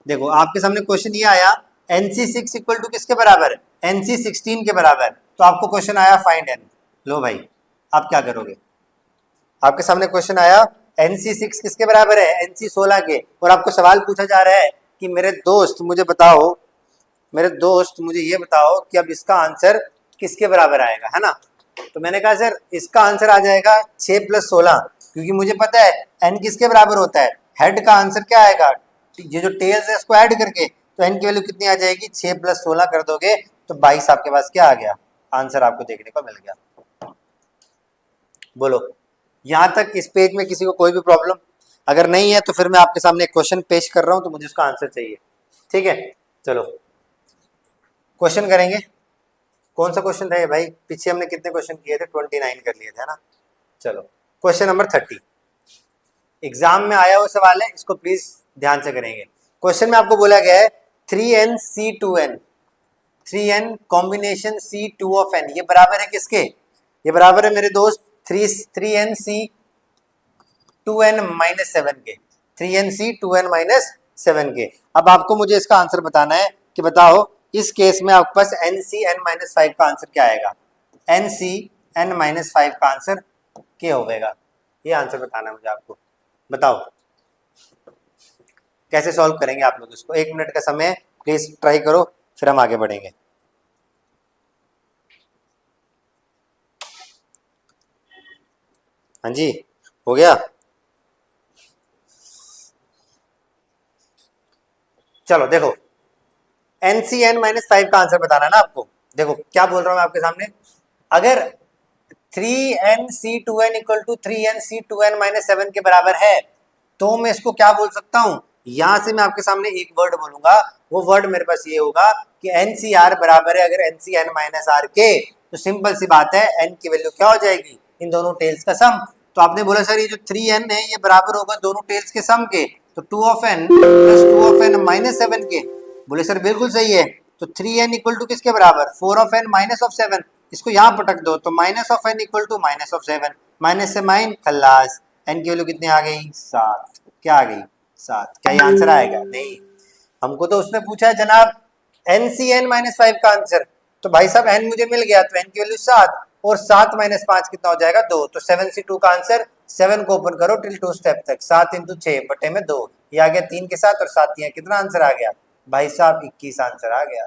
देखो आपके सामने क्वेश्चन ये आया NC6 इक्वल टू किसके बराबर, NC16 के बराबर। तो आपको क्वेश्चन आया फाइंड N। लो भाई आप क्या करोगे, आपके सामने क्वेश्चन आया NC6 किसके बराबर है, NC16 के, और आपको सवाल पूछा जा रहा है कि मेरे दोस्त मुझे बताओ, मेरे दोस्त मुझे ये बताओ कि अब इसका आंसर किसके बराबर आएगा, है ना। तो मैंने कहा सर इसका आंसर आ जाएगा 6 + 16, क्योंकि मुझे पता है N किसके बराबर होता है, हेड का आंसर क्या आएगा, ये जो टेल्स है इसको ऐड करके, तो N की वैल्यू कितनी आ जाएगी, 6 + 16 कर दोगे तो 22 आपके पास क्या आ गया, आंसर आपको देखने को मिल गया। बोलो यहाँ तक इस पेज में किसी को कोई भी प्रॉब्लम, अगर नहीं है तो फिर मैं आपके सामने एक क्वेश्चन पेश कर रहा हूँ तो मुझे उसका आंसर चाहिए, ठीक है। चलो क्वेश्चन करेंगे। कौन सा क्वेश्चन था ये भाई, पीछे हमने कितने क्वेश्चन किए थे, 29 कर लिए थे ना। चलो क्वेश्चन नंबर 30 एग्जाम में आया हुआ सवाल है, इसको प्लीज ध्यान से करेंगे। क्वेश्चन में आपको बोला गया है 3NC2N, 3N combination C2 of N, ये बराबर है किसके, ये बराबर है मेरे दोस्त 3NC2N-7 के, 3NC2N-7 के। अब आपको मुझे इसका आंसर बताना है कि बताओ इस केस में आपके पास NCN-5 का आंसर क्या आएगा, NCN-5 का आंसर क्या होगा, ये आंसर बताना है मुझे आपको। बताओ कैसे सॉल्व करेंगे आप लोग इसको, 1 मिनट का समय प्लीज ट्राई करो, फिर हम आगे बढ़ेंगे। हाँ जी, हो गया। चलो देखो, NCN -5 का आंसर बताना है ना आपको। देखो क्या बोल रहा हूं मैं आपके सामने, अगर 3NC2N इक्वल टू 3NC2N-7 के बराबर है तो मैं इसको क्या बोल सकता हूं, यहां से मैं आपके सामने एक वर्ड बोलूंगा, वो वर्ड मेरे पास ये होगा कि NCR बराबर है अगर NCN-R के, तो सिंपल सी बात है N की वैल्यू क्या हो जाएगी, इन दोनों टेल्स का सम। तो आपने बोला सर ये जो 3N है ये बराबर होगा दोनों टेल्स के सम के, तो 2 of N plus 2 of N-7 के। बोले सर बिल्कुल सही है। तो 3N इक्वल टू किसके बराबर, 4 ऑफ N माइनस ऑफ 7। इसको यहाँ पटक दो तो -(n) इक्वल टू -7, माइनस से माइन खल्लास। N की वैल्यू कितनी आ गई, 7। क्या आ गई, 7। क्या ये आंसर आएगा, नहीं। हमको तो उसने पूछा है जनाब NCN-5 का आंसर, तो भाई साहब N मुझे मिल गया, तो N की वैल्यू 7 और 7 - 5 कितना हो जाएगा, 2। तो 7C2 का आंसर, 7 को ओपन करो टिल 2 स्टेप तक, 7 × 6 बटे में 2, ये आ गया 3 के साथ और 7 यहाँ, कितना आंसर आ गया भाई साहब, 21 आंसर आ गया।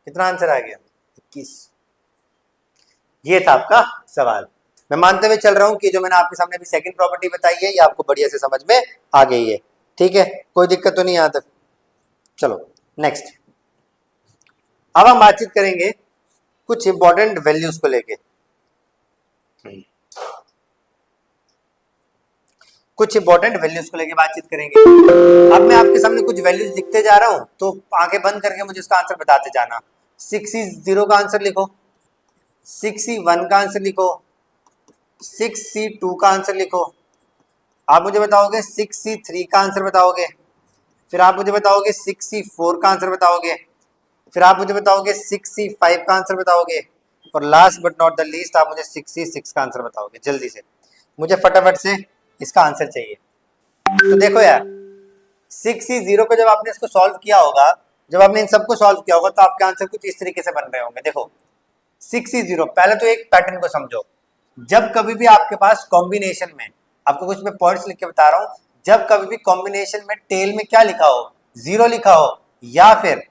कितना आंसर आ गया, 21। ये था आपका सवाल। मैं मानते हुए चल रहा हूं कि जो मैंने आपके सामने अभी सेकंड प्रॉपर्टी बताई है ये आपको बढ़िया से समझ में आ गई है, ठीक है, कोई दिक्कत तो नहीं यहां तक। चलो नेक्स्ट, अब हम बातचीत करेंगे कुछ इंपॉर्टेंट वैल्यूज को लेके। कुछ इंपॉर्टेंट वैल्यूज को लेके बातचीत करेंगे। अब मैं आपके सामने कुछ वैल्यूज लिखते जा रहा हूं, तो आंखें बंद करके मुझे इसका आंसर बताते जाना। 6C0 का आंसर लिखो, 6C1 का आंसर लिखो, 6C2 का आंसर लिखो, आप मुझे बताओगे 6C3 का आंसर बताओगे, फिर आप मुझे बताओगे 6C4 का आंसर बताओगे, फिर आप मुझे बताओगे 6C5 का आंसर बताओगे, और last but not the least आप मुझे 6C6 का आंसर बताओगे। जल्दी से मुझे फटाफट से इसका आंसर चाहिए। तो देखो यार, 6C0 को जब आपने इसको सॉल्व किया होगा, जब आपने इन सबको सॉल्व किया होगा तो आपके आंसर कुछ इस तरीके से बन रहे होंगे। देखो 6C0, पहले तो एक पैटर्न को समझो, जब कभी भी आपके पास कॉम्बिनेशन में, आपको कुछ मैं पॉइंट्स लिख के बता रहा हूं, जब कभी भी कॉम्बिनेशन में टेल में क्या लिखा हो, 0 लिखा हो, या फिर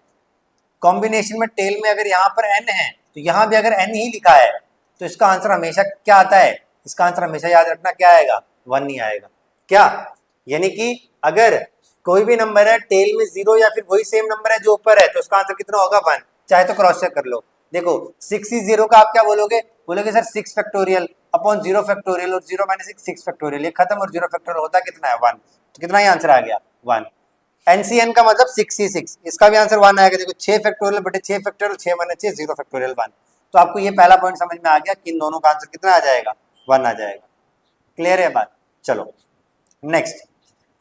कॉम्बिनेशन में टेल में अगर यहाँ पर n है तो यहाँ भी अगर n ही लिखा है, तो इसका आंसर हमेशा क्या आता है, इसका आंसर हमेशा याद रखना क्या आएगा, 1 नहीं आएगा। क्या, यानी कि अगर कोई भी नंबर है टेल में 0 या फिर वही सेम नंबर है जो ऊपर है, तो उसका आंसर कितना होगा, 1। चाहे तो क्रॉस चेक कर लो। देखो 6C0 का आप क्या बोलोगे, बोलोगे सर 6 फैक्टोरियल अपॉन 0 फैक्टोरियल, और 0 - 6 फैक्टोरियल, ये खत्म, और 0 फैक्टोरियल होता कितना है, 1। तो कितना ही आंसर आ गया, 1। NCN का मतलब 6C6, इसका भी आंसर 1 आएगा। देखो 6 फैक्टोरियल बटे 6 फैक्टोरियल, 6 - 6 0 फैक्टोरियल 1। तो आपको ये पहला पॉइंट समझ में आ गया कि इन दोनों का आंसर कितना आ जाएगा, 1 आ जाएगा। क्लियर है बात। चलो नेक्स्ट,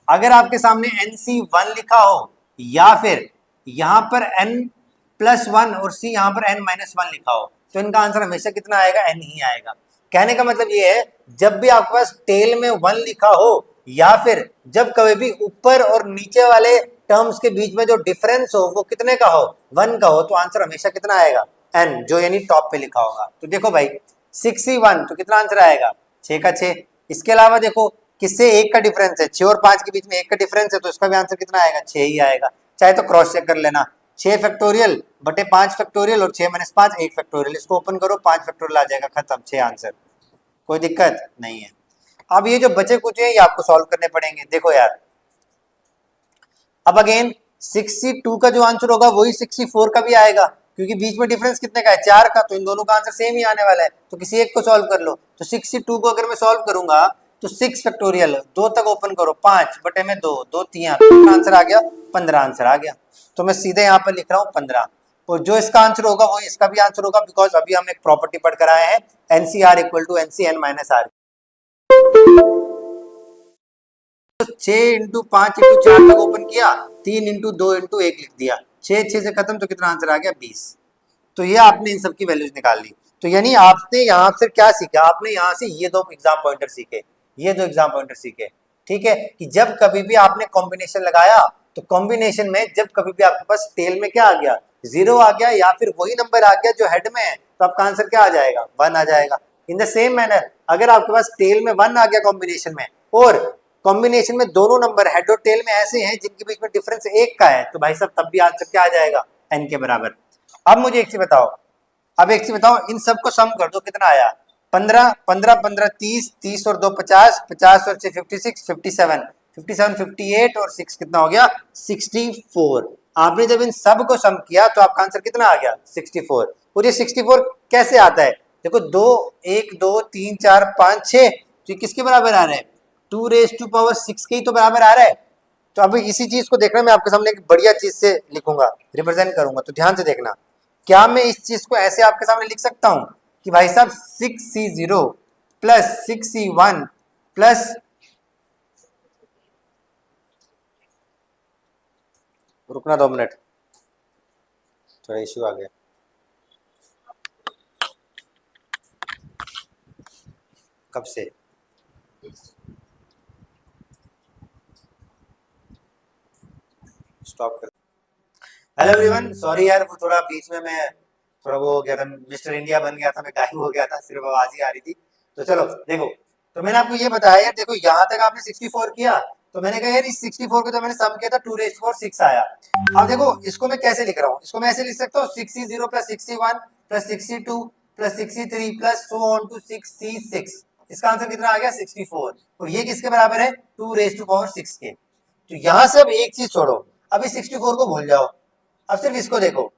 अगर आपके सामने NC1 लिखा हो, या फिर यहां पर N+1 और C यहां पर N-1 लिखा हो, तो इनका आंसर हमेशा कितना आएगा, N ही आएगा। कहने का मतलब ये है, जब भी आपके पास टेल में 1 लिखा हो, या फिर जब कभी भी ऊपर और नीचे वाले टर्म्स के बीच में जो डिफरेंस हो वो कितने का हो, 1 का हो, तो आंसर हमेशा कितना आएगा, N, जो यानी टॉप पे लिखा होगा। तो देखो भाई 6C1, तो कितना आंसर आएगा, 6 का 6। इसके अलावा देखो किससे 1 का डिफरेंस है, 6 और 5 के बीच में 1 का डिफरेंस है, तो इसका भी आंसर कितना आएगा, 6 ही आएगा। चाहे तो क्रॉस चेक कर लेना, 6 फैक्टोरियल बटे 5 फैक्टोरियल और 6 - 5 1 फैक्टोरियल, इसको ओपन करो 5 फैक्टोरियल आ जाएगा, खत्म, 6 आंसर, कोई दिक्कत नहीं है। अब ये जो बचे कुछ है ये आपको सॉल्व करने पड़ेंगे। देखो यार, अब अगेन 6C2 का जो आंसर होगा वही 6C4 का भी आएगा, क्योंकि बीच में डिफरेंस कितने का है, 4 का, तो इन दोनों का आंसर सेम ही आने वाला है। तो किसी एक को सॉल्व कर लो। तो 6C2 को अगर मैं सॉल्व करूंगा तो 6 फैक्टोरियल 2 तक ओपन करो, 5 बटे में 2, 2 3, कितना आंसर आ गया, 15 आंसर आ गया। तो मैं सीधे यहाँ पर लिख रहा हूँ 15, और जो इसका आंसर होगा वो इसका भी आंसर होगा, बिकॉज अभी हम एक प्रॉपर्टी पढ़ कर आए हैं, NCR इक्वल टू NCN-R। 6 × 5 × 4 तक ओपन किया, 3 × 2 × 1 लिख दिया, 6 6 से खत्म, तो कितना आंसर आ गया, 20। तो ये आपने इन सब की वैल्यूज निकाल ली। तो यानी आपने यहाँ से क्या सीखा, आपने यहाँ से ये 2 एग्जाम पॉइंटर सीखे, ये 2 एग्जाम पॉइंटर सीखे, ठीक है, कि जब कभी भी आपने कॉम्बिनेशन लगाया, तो कॉम्बिनेशन में जब कभी भी आपके पास टेल में क्या आ गया, 0 आ गया, या फिर वही नंबर आ गया जो हेड में है, तो आपका आंसर क्या आ जाएगा, 1 आ जाएगा। इन द सेम मैनर अगर आपके पास टेल में 1 आ गया कॉम्बिनेशन में, और कॉम्बिनेशन में दोनों नंबर हेड और टेल में ऐसे हैं जिनके बीच में डिफरेंस 1 का है, तो भाई साहब तब भी आंसर क्या आ जाएगा, n के बराबर। अब मुझे एक चीज बताओ, अब एक चीज बताओ, इन सबको सम कर दो, कितना आया, 15 15 15 30 30 और 2 50 50 और 6 56 57 57 58 और 6 कितना हो गया 64। आपने जब इन सब को सम किया तो आपका आंसर कितना आ गया 64। और ये 64 कैसे आता है? देखो 2 1 2 3 4 5 6 तो ये किसके बराबर आ रहा है 2⁻6 के ही तो बराबर आ रहा है। तो अब इसी चीज को देखना, मैं आपके सामने एक बढ़िया चीज से लिखूंगा, रिप्रेजेंट करूंगा, तो ध्यान से देखना। क्या मैं इस चीज को ऐसे आपके सामने लिख सकता हूं कि भाई साहब 6C0 प्लस 6C1 प्लस रुकना 2 मिनट, थोड़ा इश्यू आ गया। कब से स्टॉप कर। हेलो एवरीवन, सॉरी यार, वो थोड़ा बीच में मैं थोड़ा वो हो गया था, मिस्टर इंडिया बन गया था, मैं गायब हो गया था, सिर्फ आवाज ही आ रही थी। तो चलो देखो, तो मैंने आपको ये बताया यार, देखो यहाँ तक आपने 64 किया, तो मैंने कहा यार इस 64 को तो मैंने सम किया था 2⁻6 आया। अब देखो इसको मैं कैसे लिख रहा हूँ, इसको मैं ऐसे लिख सकता हूँ 6C0 plus 6C1 plus 6C2 plus 6C3 plus so on to 6C6। इसका आंसर कितना आ गया 64। और ये किसके बराबर है 2⁻6 के। तो यहां से अब एक चीज छोड़ो, अभी 64 को भूल जाओ, अब सिर्फ इसको देखो।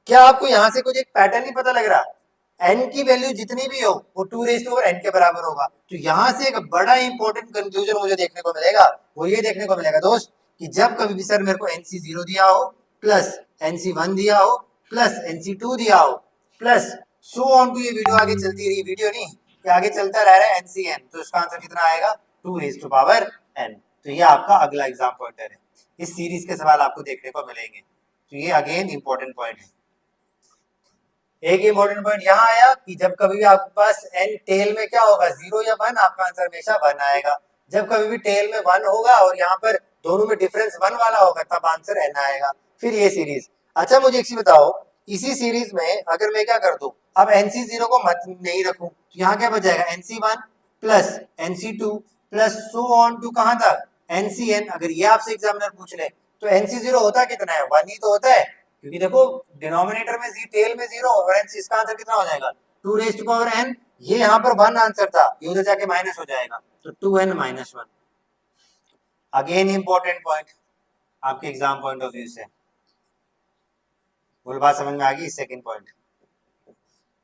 क्या आपको यहां से कुछ एक पैटर्न नहीं पता लग रहा? n की वैल्यू जितनी भी हो वो 2⁻n के बराबर होगा। तो यहां से एक बड़ा इंपॉर्टेंट कंक्लूजन मुझे देखने को मिलेगा, वो ये देखने को मिलेगा दोस्त कि जब कभी भी सर मेरे को NC0 दिया हो प्लस NC1 दिया हो प्लस NC2 दिया हो प्लस सो ऑन टू, ये वीडियो आगे चलती रही, वीडियो नहीं कि आगे चलता रह रहा है NCN, तो इसका आंसर कितना आएगा 2⁻n। तो ये आपका अगला एग्जाम पॉइंटर है, इस सीरीज के सवाल आपको देखने को मिलेंगे। तो ये अगेन इंपॉर्टेंट पॉइंट है। एक इंपॉर्टेंट पॉइंट यहाँ आया कि जब कभी भी आपके पास n टेल में क्या होगा 0 या 1, आपका आंसर हमेशा 1 आएगा। जब कभी भी टेल में 1 होगा और यहाँ पर दोनों में डिफरेंस 1 वाला होगा तब आंसर n आएगा। फिर ये सीरीज। अच्छा मुझे एक चीज बताओ, इसी सीरीज में अगर मैं क्या कर दूं, अब NC0 को मत नहीं रखूं तो यहाँ क्या बच जाएगा NC1 plus NC2 plus so on to कहां तक NCN। अगर ये आपसे एग्जामिनर पूछ ले तो NC0 होता कितना है 1 ही तो होता है, क्योंकि देखो डिनोमिनेटर में टेल में 0 और इसका आंसर कितना हो जाएगा 2⁻n। ये यहाँ पर 1 आंसर था, ये उधर जाके माइनस हो जाएगा तो 2n-1। अगेन इंपॉर्टेंट पॉइंट आपके एग्जाम पॉइंट ऑफ व्यू से। बोल बात समझ में आ गई? Second point.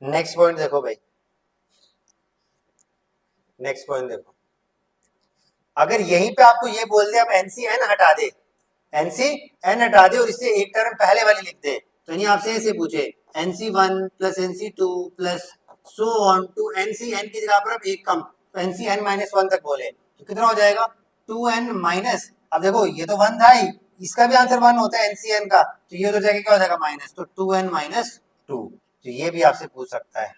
नेक्स्ट पॉइंट देखो भाई, नेक्स्ट पॉइंट देखो, अगर यहीं पे आपको ये बोल दे अब NCN हटा दे, NCN हटा दे और इससे एक टर्म पहले वाली लिख दे, तो नहीं आपसे ऐसे पूछे NC1 plus NC2 plus so on to NCN की जगह पर अब एक कम तो NCN-1 तक बोले तो कितना हो जाएगा 2n-। अब देखो ये तो 1 था ही, इसका भी आंसर 1 होता है NCN का, तो ये तो जाके क्या हो जाएगा माइनस, तो 2n-2। तो ये भी आपसे पूछ सकता है।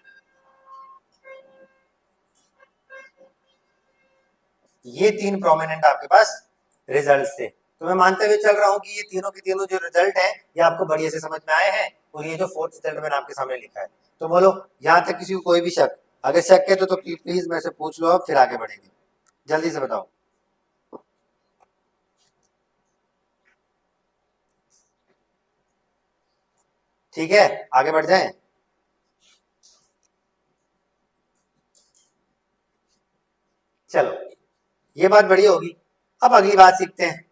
ये 3 प्रोमिनेंट आपके पास रिजल्ट थे। तो मैं मानते हुए चल रहा हूं कि ये तीनों के तीनों जो रिजल्ट हैं ये आपको बढ़िया से समझ में आए हैं। और ये जो फोर्थ रिजल्ट मैंने आपके सामने लिखा है, तो बोलो यहाँ तक किसी को कोई भी शक? अगर शक है तो प्लीज मेरे से पूछ लो, अब फिर आगे बढ़ेंगे। जल्दी से बताओ। ठीक है आगे बढ़ जाएं। चलो ये बात बढ़िया होगी। अब अगली बात सीखते हैं।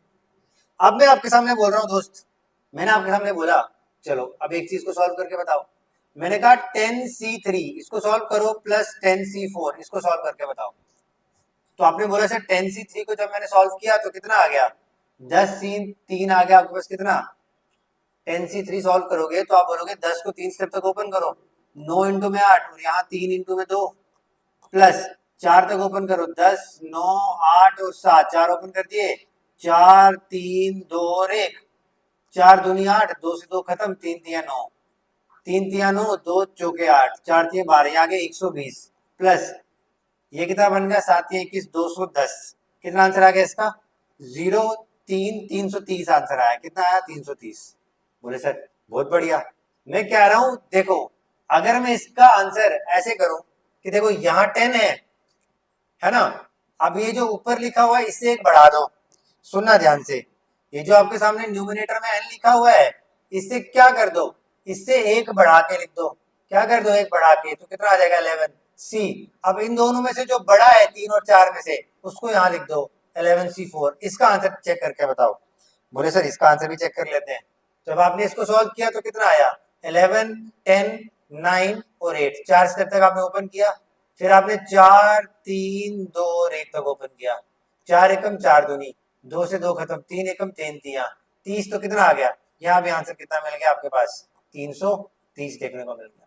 अब मैं आपके सामने बोल रहा हूँ दोस्त, मैंने आपके सामने बोला चलो अब एक चीज को सॉल्व करके बताओ। मैंने कहा 10C3 इसको सॉल्व करो प्लस 10C4 इसको सॉल्व करके बताओ। तो आपने बोला सर 10C3 को जब मैंने सॉल्व किया तो कितना आ गया 10C3 आ गया आपके पास कितना 10C3 सॉल्व करोगे तो आप बोलोगे 10 को 3 स्टेप तक ओपन करो, 9 इंटू में 8 और यहाँ 3 इंटू में 2 प्लस 4 तक ओपन करो 10 9 8 और 7 4 ओपन कर दिए 4 3 2 और 1 4 दूनी 8 2 से 2 खत्म 3 तिया 9 3 तिया 9 2 चौके 8 4 तिया 12 आगे 120 प्लस ये कितना बन गया 7 तिया 21 210। कितना आंसर आ गया इसका 0 3 330 आंसर आया। कितना आया 330। बोले सर बहुत बढ़िया। मैं कह रहा हूं देखो अगर मैं इसका आंसर ऐसे करूं कि देखो यहाँ 10 है ना, अब ये जो ऊपर लिखा हुआ है इससे एक बढ़ा दो। सुनना ध्यान से, ये जो आपके सामने न्यूमिनेटर में n लिखा हुआ है इससे क्या कर दो, इससे एक बढ़ा के लिख दो। क्या कर दो एक बढ़ा के, तो कितना आ जाएगा 11। सी। अब इन दोनों में से जो बड़ा है 3 और 4 में से, उसको यहाँ लिख दो 11C4। इसका आंसर चेक करके बताओ। बोले सर इसका आंसर भी चेक कर लेते हैं। जब आपने इसको सॉल्व किया तो कितना आया, 11, 10, 9 और 8। 4 स्टेप तक आपने ओपन किया, फिर आपने 4, 3, 2 और 1 तक ओपन किया। 4 एकम 4 दूनी, 2 से 2 खत्म, 3 एकम 3 तिया 30। तो कितना आ गया, यहाँ भी आंसर कितना मिल गया आपके पास, 330 देखने को मिल गया।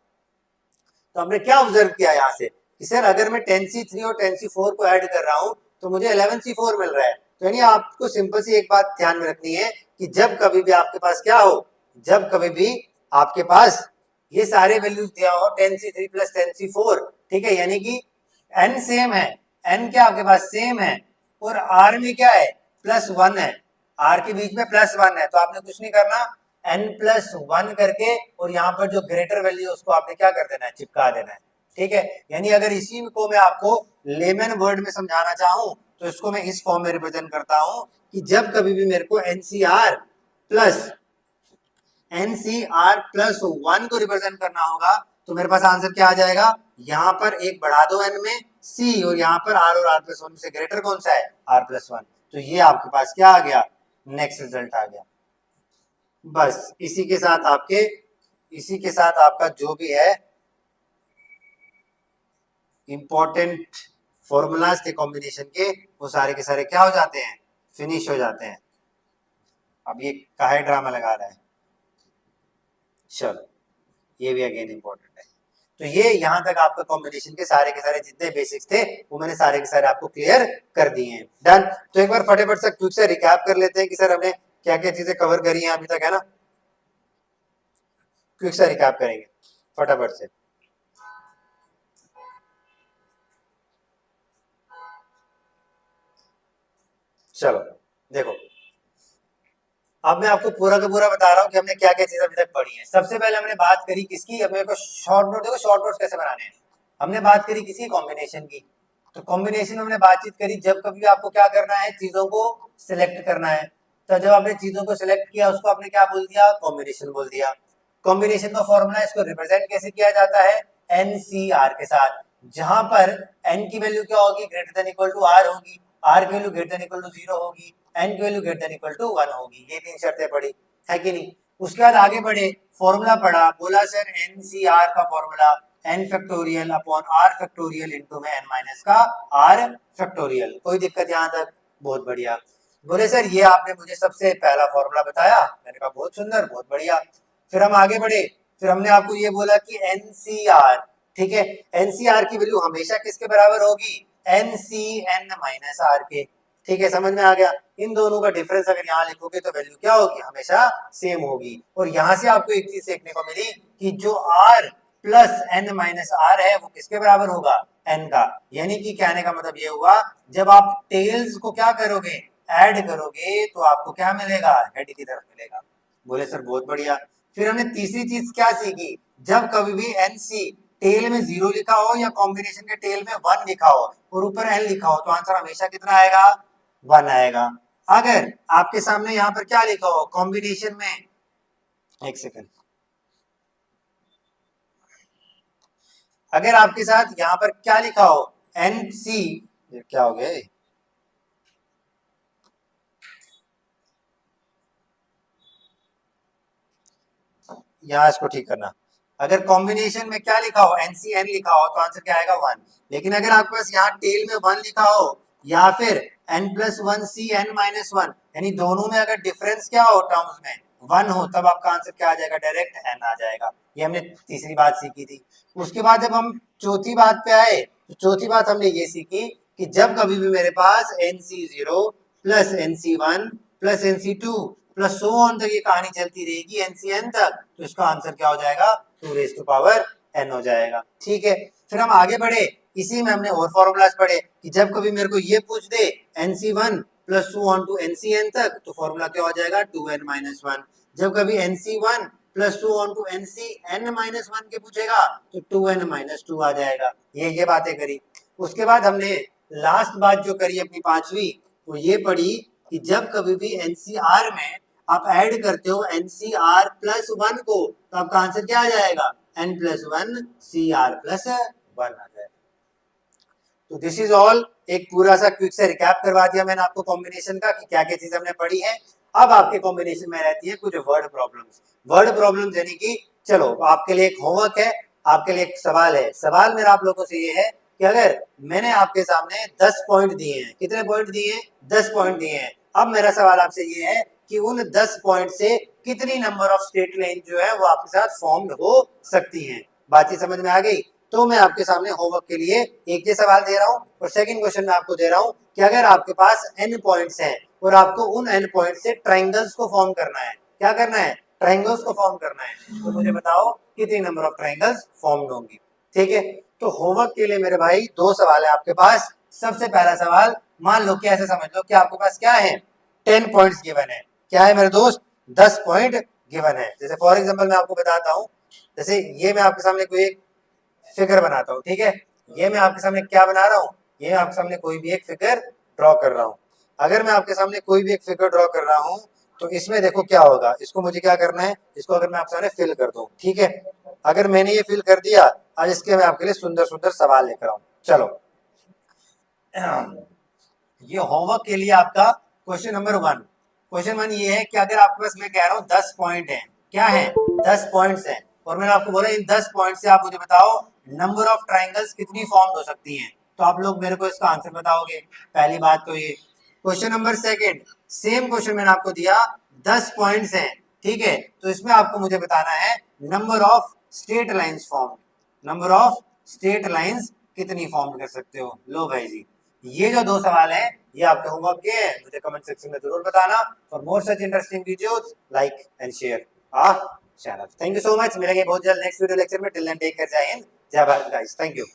तो हमने क्या ऑब्जर्व किया यहाँ से कि सर अगर मैं 10C3 और 10C4 को ऐड कर रहा हूँ तो मुझे 11C4 मिल रहा है। तो यानी आपको सिंपल सी एक बात ध्यान में रखनी है कि जब कभी भी आपके पास क्या हो, जब कभी भी आपके पास ये सारे वैल्यूज दिया हो 10C3 प्लस 10C4, ठीक है, यानी कि n सेम है, n क्या आपके पास सेम है, और r में क्या है, +1 है, r के बीच में +1 है, तो आपने कुछ नहीं करना, n+1 करके और यहाँ पर जो ग्रेटर वैल्यू उसको आपने क्या कर देना है, चिपका देना है। ठीक है, यानी अगर इसी को मैं आपको लेमन वर्ड में समझाना चाहूं तो इसको मैं इस फॉर्म में रिप्रेजेंट करता हूं कि जब कभी भी मेरे को NCR+1 को रिप्रेजेंट करना होगा तो मेरे पास आंसर क्या आ जाएगा, यहाँ पर एक बढ़ा दो n में c और यहाँ पर r और r+1 से ग्रेटर कौन सा है, r+1। तो ये आपके पास क्या आ गया, नेक्स्ट रिजल्ट आ गया। बस इसी के साथ आपका जो भी है इंपॉर्टेंट फॉर्मूलाज थे कॉम्बिनेशन के, वो सारे के सारे क्या हो जाते हैं, फिनिश हो जाते हैं। अब ये काहे ड्रामा लगा रहा है, चलो ये भी अगेन इंपॉर्टेंट है। तो ये यहाँ तक आपका कॉम्बिनेशन के सारे जितने बेसिक्स थे वो मैंने सारे के सारे आपको क्लियर कर दिए हैं। डन। तो एक बार फटाफट से क्विक से रिकैप कर लेते हैं कि सर हमने क्या क्या चीजें कवर करी हैं अभी तक, है ना। क्विक से रिकैप करेंगे फटाफट से। चलो देखो, अब मैं आपको पूरा का पूरा बता रहा हूँ कि हमने क्या क्या चीज अभी तक पढ़ी है। सबसे पहले हमने बात करी किसकी, अब मेरे को शॉर्ट नोट देखो, शॉर्ट नोट्स कैसे बनाने हैं। हमने बात करी किसी कॉम्बिनेशन की, तो कॉम्बिनेशन में हमने बातचीत करी जब कभी आपको क्या करना है, चीजों को सिलेक्ट करना है। तो जब आपने चीजों को सिलेक्ट किया उसको आपने क्या बोल दिया, कॉम्बिनेशन बोल दिया। कॉम्बिनेशन का फॉर्मूला, इसको रिप्रेजेंट कैसे किया जाता है, NCR के साथ, जहां पर n की वैल्यू क्या होगी, greater than equal to r होगी, r की value greater than equal to 0 होगी, n की value greater than equal to 1 होगी। ये 3 शर्तें पड़ी है कि नहीं। उसके बाद आगे बढ़े, फॉर्मूला पढ़ा, बोला सर NCR का formula n factorial upon r factorial into में n माइनस का r फैक्टोरियल। कोई दिक्कत यहाँ तक, बहुत बढ़िया। बोले सर ये आपने मुझे सबसे पहला फॉर्मूला बताया, मैंने कहा बहुत सुंदर, बहुत बढ़िया। फिर हम आगे बढ़े, फिर हमने आपको ये बोला कि NCR, ठीक है, NCR की वैल्यू हमेशा किसके बराबर होगी, NCN माइनस R के। ठीक है, समझ में आ गया। इन दोनों का डिफरेंस अगर यहाँ लिखोगे तो वैल्यू क्या होगी, हमेशा सेम होगी। और यहाँ से आपको एक चीज सीखने को मिली कि जो R plus n minus R है वो किसके बराबर होगा, n का। यानी कि कहने का मतलब ये हुआ, जब आप टेल्स को क्या करोगे, ऐड करोगे, तो आपको क्या मिलेगा, हेड की तरफ मिलेगा। बोले सर बहुत बढ़िया। फिर हमने तीसरी चीज क्या सीखी, जब कभी भी NC टेल में 0 लिखा हो या कॉम्बिनेशन के टेल में 1 लिखा हो और ऊपर n लिखा हो तो आंसर हमेशा कितना आएगा, 1 आएगा। अगर आपके सामने यहाँ पर क्या लिखा हो कॉम्बिनेशन में, एक सेकंड, अगर आपके साथ यहाँ पर क्या लिखा हो NC, क्या हो गया, यहाँ इसको ठीक करना। अगर कॉम्बिनेशन में क्या लिखा हो, NCN लिखा हो तो आंसर क्या आएगा, 1। लेकिन अगर आपके पास यहाँ टेल में 1 लिखा हो या फिर n+1 यानी दोनों में अगर डिफरेंस क्या हो, टर्म्स में 1 हो, तब आपका आंसर क्या आ जाएगा, डायरेक्ट n आ जाएगा। ये हमने तीसरी बात सीखी थी। उसके बाद जब हम चौथी बात पे आए तो चौथी बात हमने ये सीखी कि जब कभी भी मेरे पास NC0 plus NC1 plus NC2 plus so on तक ये कहानी चलती रहेगी NCN तक, तो इसका आंसर क्या हो जाएगा, 2n हो जाएगा। ठीक है, फिर हम आगे बढ़े, इसी में हमने और फॉर्मूलाज पढ़े कि जब कभी मेरे को ये पूछ दे NC1 plus so on to NCN तक, तो फॉर्मूला क्या हो जाएगा, 2n-1। जब कभी NC1 plus two on to NCN-1 के पूछेगा तो 2n-2 आ जाएगा। ये बातें करी। उसके बाद हमने लास्ट बात जो करी अपनी पांचवी, वो ये पढ़ी कि जब कभी भी NCR में आप ऐड करते हो NCR+1 को, तो आपका आंसर क्या आ जाएगा, n+1 CR+1 आ जाएगा। तो दिस इज ऑल, एक पूरा सा क्विक से रिकैप करवा दिया मैंने आपको कॉम्बिनेशन का कि क्या क्या चीज हमने पढ़ी है। अब आपके कॉम्बिनेशन में रहती है कुछ वर्ड प्रॉब्लम्स। वर्ड प्रॉब्लम्स यानी कि चलो आपके लिए एक होमवर्क है, आपके लिए एक सवाल है। सवाल मेरा आप लोगों से ये है कि अगर मैंने आपके सामने 10 पॉइंट दिए हैं, कितने पॉइंट दिए हैं? 10 पॉइंट दिए हैं। अब मेरा सवाल आपसे ये है कि उन 10 पॉइंट से कितनी नंबर ऑफ स्ट्रेट लाइन जो है वो आपके साथ फॉर्म हो सकती हैं। बातचीत समझ में आ गई? तो मैं आपके सामने होमवर्क के लिए एक ये सवाल दे रहा हूं और सेकंड क्वेश्चन में आपको दे रहा हूं कि अगर आपके पास n पॉइंट्स हैं और आपको उन n पॉइंट से ट्राइंगल्स को फॉर्म करना है, क्या करना है? ट्राइंगल्स को फॉर्म करना है। तो मुझे बताओ कितनी नंबर ऑफ ट्राइंगल्स फॉर्म होंगी। ठीक है, तो होमवर्क के लिए मेरे भाई दो सवाल है आपके पास। सबसे पहला सवाल, मान लो कि ऐसे समझ लो कि आपके पास क्या है? 10 पॉइंट्स गिवन है। क्या है मेरे दोस्त? 10 पॉइंट गिवन है। जैसे फॉर एग्जांपल मैं आपको बताता हूं, जैसे ये मैं आपके सामने कोई एक फिगर बनाता हूँ, ठीक है? ये मैं आपके सामने क्या बना रहा हूँ? ये आपके सामने कोई भी एक फिगर ड्रॉ कर रहा हूँ। अगर मैं आपके सामने कोई भी एक फिगर ड्रॉ कर रहा हूँ तो इसमें देखो क्या होगा। इसको मुझे क्या करना है? इसको अगर मैं आपके सामने फिल कर दूं, ठीक है? अगर मैंने ये फिल कर दिया, आज इसके मैं आपके लिए सुंदर सुंदर सवाल लेकर आऊं। चलो, ये होमवर्क के लिए आपका क्वेश्चन नंबर 1। क्वेश्चन 1 ये है कि अगर आपके पास, मैं कह रहा हूँ 10 पॉइंट है, क्या है? 10 पॉइंट्स है, और मैंने आपको बोला इन 10 पॉइंट से आप मुझे बताओ नंबर ऑफ ट्राइंगल्स कितनी फॉर्म हो सकती हैं। तो आप लोग मेरे को इसका आंसर बताओगे। पहली बात तो ये। Question number second, same question मैंने आपको दिया, 10 पॉइंट्स हैं, ठीक है? तो इसमें आपको मुझे बताना है number of straight lines form, number of straight lines कितनी फॉर्म कर सकते हो। लो भाई जी, ये जो दो सवाल हैं ये आपके होमवर्क के हैं। मुझे कमेंट सेक्शन में जरूर बताना। For more such interesting videos, like and share our channel. Thank you so much. मिलेंगे बहुत जल्द नेक्स्ट वीडियो लेक्चर में। Till then take care, Jai Hind, Jai Bharat guys. Thank you.